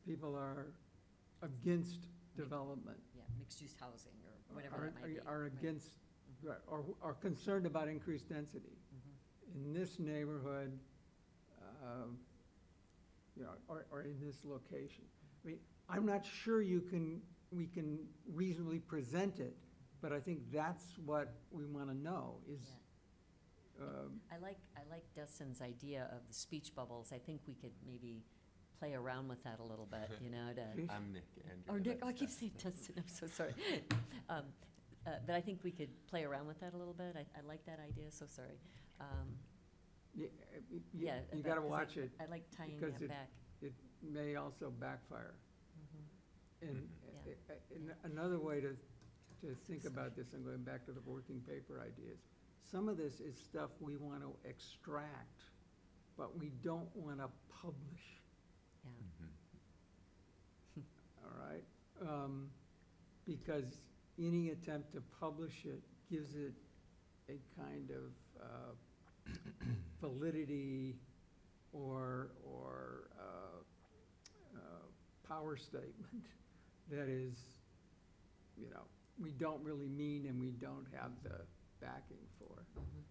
people are against development. Yeah, mixed-use housing or whatever that might be. Are Right. against, or are concerned about increased density. Mhm. In this neighborhood, or in this location. I mean, I'm not sure we can reasonably present it, but I think that's what we want to know, is, Yeah. I like Dustin's idea of the speech bubbles. I think we could maybe play around with that a little bit, you know, to. I'm Nick Andrew. Or Nick, oh, I that's keep Dustin. saying Dustin, I'm so sorry. But I think we could play around with that a little bit. I like that idea, so sorry. Yeah. You but- gotta 'cause watch it. I like tying because that back. It may also backfire. Mhm. And Yeah. another way to think about this, and going back to the working paper ideas, some of this is stuff we want to extract, but we don't want to publish, Yeah. Mhm. all right? Because any attempt to publish it gives it a kind of validity or power statement that is, you know, we don't really mean and we don't have the backing for. Mhm.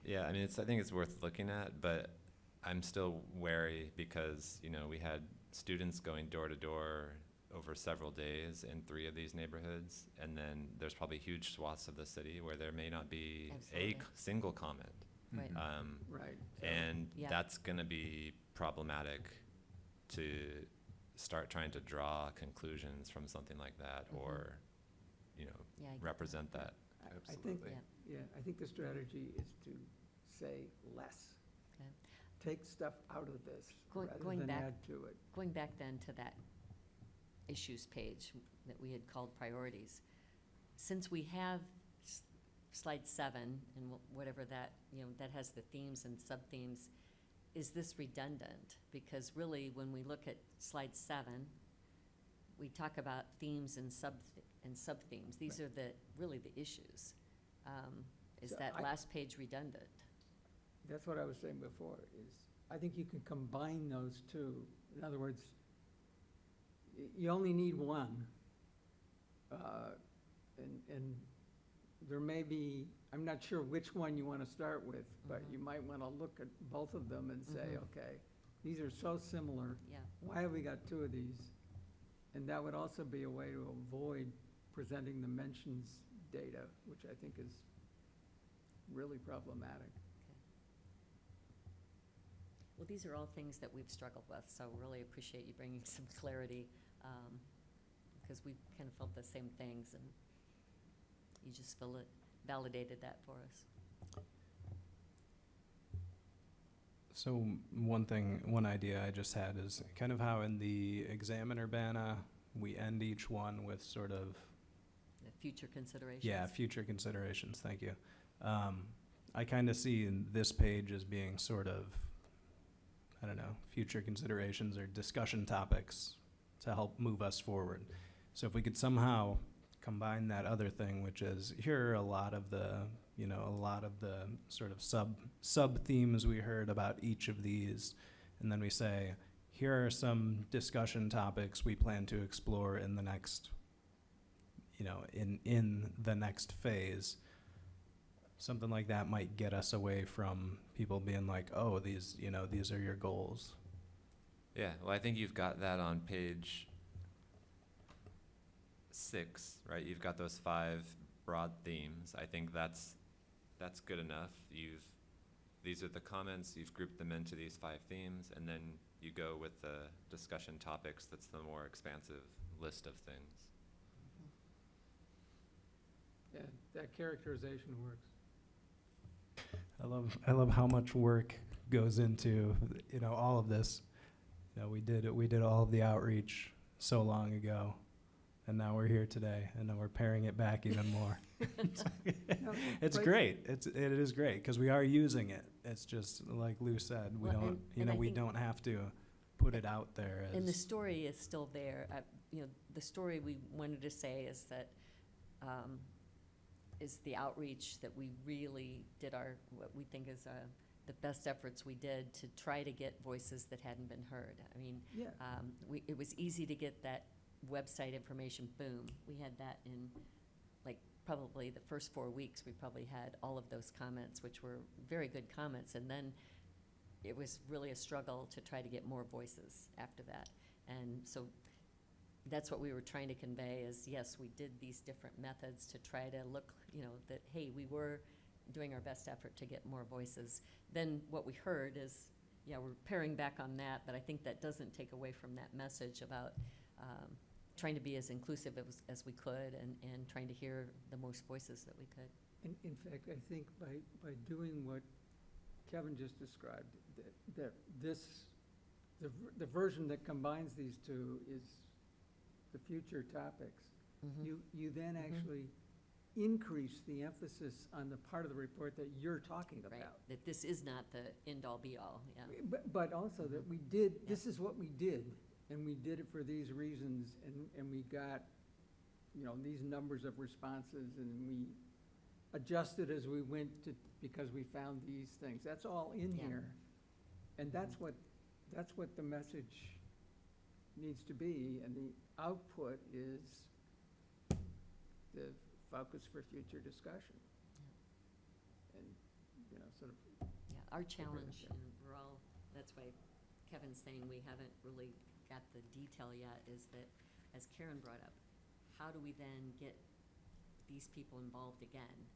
Yeah, I mean, I think it's worth looking at, but I'm still wary because, you know, we had students going door to door over several days in 3 of these neighborhoods, and then there's probably huge swaths of the city where there may not be Absolutely. single comment. Right. Right. So- And Yeah. that's gonna be problematic to start trying to draw conclusions from something like that, Mhm. or, you know, Yeah, I get represent that. I think, Absolutely. Yeah. I think the strategy is to say less. Okay. Take stuff out of this Going- rather going than back- add to it. Going back then to that issues page that we had called priorities, since we have slide 7 and whatever that, you know, that has the themes and sub-themes, is this redundant? Because really, when we look at slide 7, we talk about themes and sub-themes. These are really the issues. Is So that I- last page redundant? That's what I was saying before, is I think you can combine those two. In other words, you only need one. And there may be, I'm not sure which one you want to start with, but Mhm. you might want to look at both of them and say, Mhm. okay, these are so similar. Yeah. Why have we got 2 of these? And that would also be a way to avoid presenting the mentions data, which I think is really problematic. Well, these are all things that we've struggled with, so really appreciate you bringing some clarity, because we kind of felt the same things, and you just validated that for us. So one idea I just had is kind of how in the Examiner-Bana, we end each one with sort of, The future considerations. yeah, future considerations, thank you. I kind of see in this page as being sort of, I don't know, future considerations or discussion topics to help move us forward. So if we could somehow combine that other thing, which is, here are a lot of the, you know, a lot of the sort of sub-themes we heard about each of these, and then we say, here are some discussion topics we plan to explore in the next, you know, in the next phase. Something like that might get us away from people being like, oh, these, you know, these are your goals. Yeah, well, I think you've got that on page 6, right? You've got those 5 broad themes. I think that's good enough. These are the comments, you've grouped them into these 5 themes, and then you go with the discussion topics. That's the more expansive list of things. Yeah, that characterization works. I love how much work goes into, you know, all of this. You know, we did all of the outreach so long ago, and now we're here today, and now we're paring it back even more. It's but- great. It is great because we are using it. It's just like Lou said, we Well, don't, and- you and know, I we think- don't have to put it out there as. And the story is still there. You know, the story we wanted to say is that, is the outreach that we really did what we think is the best efforts we did to try to get voices that hadn't been heard. I mean, Yeah, it was easy to get that website information, boom. We had that in, like, probably the first 4 weeks, we probably had all of those comments, which were very good comments. And then it was really a struggle to try to get more voices after that. And so that's what we were trying to convey is, yes, we did these different methods to try to look, you know, that, hey, we were doing our best effort to get more voices. Then what we heard is, yeah, we're paring back on that, but I think that doesn't take away from that message about trying to be as inclusive as we could and trying to hear the most voices that we could. In fact, I think by doing what Kevin just described, that the version that combines these two is the future topics. Mhm. You then Mhm. actually increase the emphasis on the part of the report that you're talking Right, about. that this is not the end-all be-all, yeah. But also that we did, this is what we did, and we did it for these reasons, and we got, these numbers of responses, and we adjusted as we went to, because we found these things. That's all in Yeah. here. And that's what the message needs to be, and the output is the focus for future discussion. And, sort of, Yeah, our challenge, Yeah. and we're all, that's why Kevin's saying we haven't really got the detail yet, is that, as Karen brought up, how do we then get these people involved again?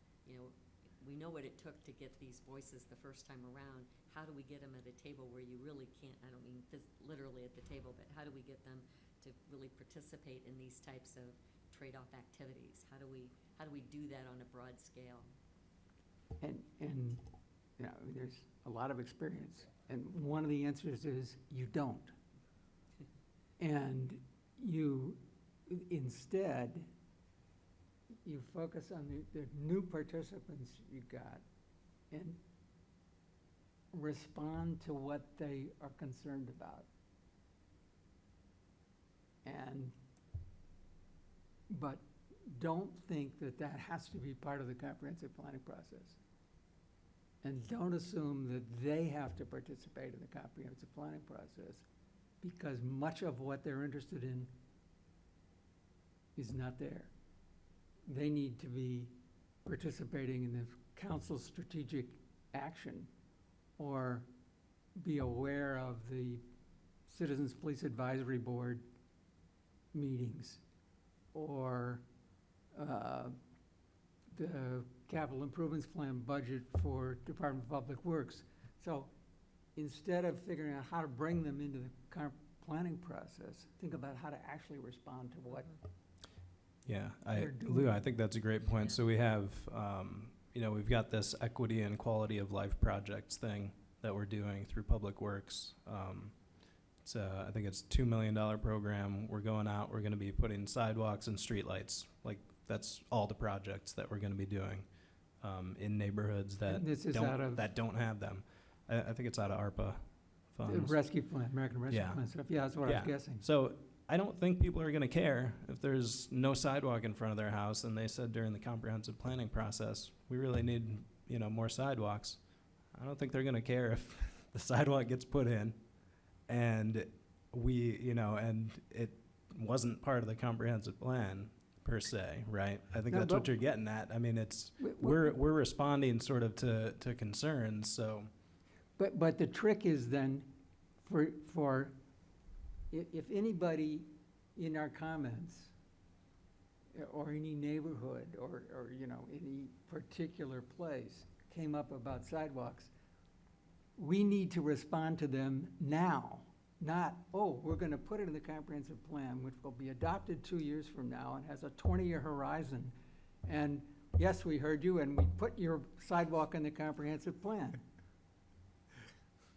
We know what it took to get these voices the first time around. How do we get them at a table where you really can't, I don't mean literally at the table, but how do we get them to really participate in these types of trade-off activities? How do we do that on a broad scale? and, there's a lot of experience, and one of the answers is you don't. And instead, you focus on the new participants you got and respond to what they are concerned about. But don't think that has to be part of the comprehensive planning process. And don't assume that they have to participate in the comprehensive planning process, because much of what they're interested in is not there. They need to be participating in the council's strategic action, or be aware of the Citizens Police Advisory Board meetings, or the capital improvements plan budget for Department of Public Works. So instead of figuring out how to bring them into the planning process, think about how to actually respond to what Yeah, they're doing. Lou, I think that's a great point. Yeah. So we have, we've got this equity and quality of life projects thing that we're doing through Public Works. I think it's $2 million program. We're going out, we're gonna be putting sidewalks and streetlights. Like, that's all the projects that we're gonna be doing, in neighborhoods that And this is out of don't have them. I think it's out of ARPA the funds. rescue plan, American Rescue Yeah. Plan stuff. Yeah, that's what I was Yeah. guessing. So I don't think people are gonna care if there's no sidewalk in front of their house, and they said during the comprehensive planning process, we really need, more sidewalks. I don't think they're gonna care if the sidewalk gets put in, and and it wasn't part of the comprehensive plan per se, right? I think No, that's what but- you're getting at. I mean, it's, We're- we're responding sort of to concerns, so. But the trick is then, if anybody in our comments, or any neighborhood, or any particular place came up about sidewalks, we need to respond to them now, not, we're gonna put it in the comprehensive plan, which will be adopted 2 years from now and has a 20-year horizon. And yes, we heard you, and we put your sidewalk in the comprehensive plan.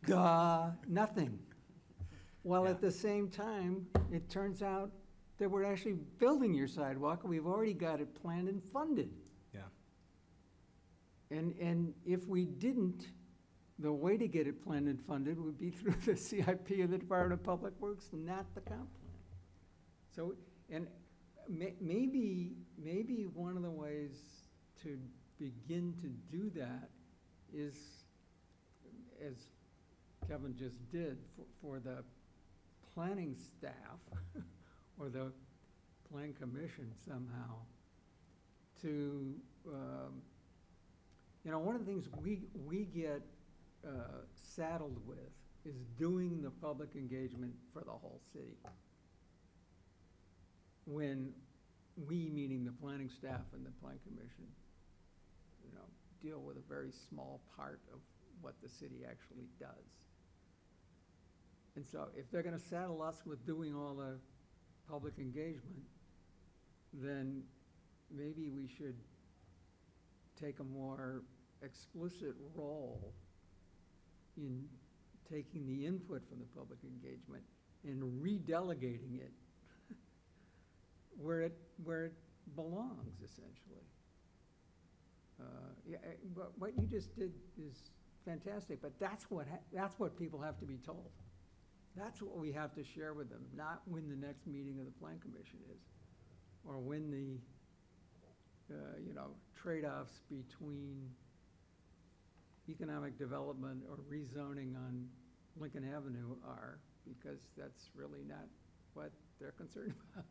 Duh, nothing. While at the same time, it turns out that we're actually building your sidewalk, and we've already got it planned and funded. Yeah. And if we didn't, the way to get it planned and funded would be through the CIP of the Department of Public Works, not the comp plan. So, and maybe one of the ways to begin to do that is, as Kevin just did, for the planning staff or the plan commission somehow, to, one of the things we get saddled with is doing the public engagement for the whole city. When we, meaning the planning staff and the plan commission, deal with a very small part of what the city actually does. And so if they're gonna saddle us with doing all the public engagement, then maybe we should take a more explicit role in taking the input from the public engagement and redelegating it where it belongs, essentially. But what you just did is fantastic, but that's what people have to be told. That's what we have to share with them, not when the next meeting of the Plan Commission is, or when the, trade-offs between economic development or rezoning on Lincoln Avenue are, because that's really not what they're concerned about.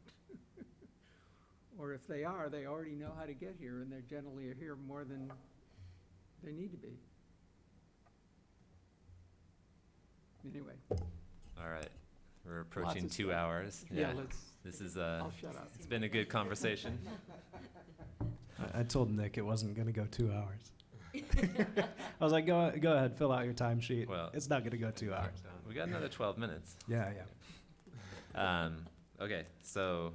Or if they are, they already know how to get here, and they're generally here more than they need to be. Anyway, All right, we're approaching of 2 stuff. hours. yeah, This is, I'll shut up. it's been a good conversation. I told Nick it wasn't gonna go 2 hours. I was like, go ahead, fill out your timesheet. Well- It's not gonna go 2 hours. We got another 12 minutes. Yeah. Okay, so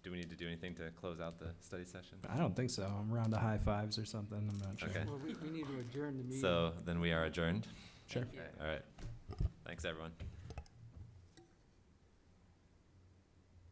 do we need to do anything to close out the study session? I don't think so. I'm around to high fives or something. I'm not sure. Okay. Well, we need to adjourn the meeting. So then we are adjourned. Sure. Thank you. All right. Thanks, everyone.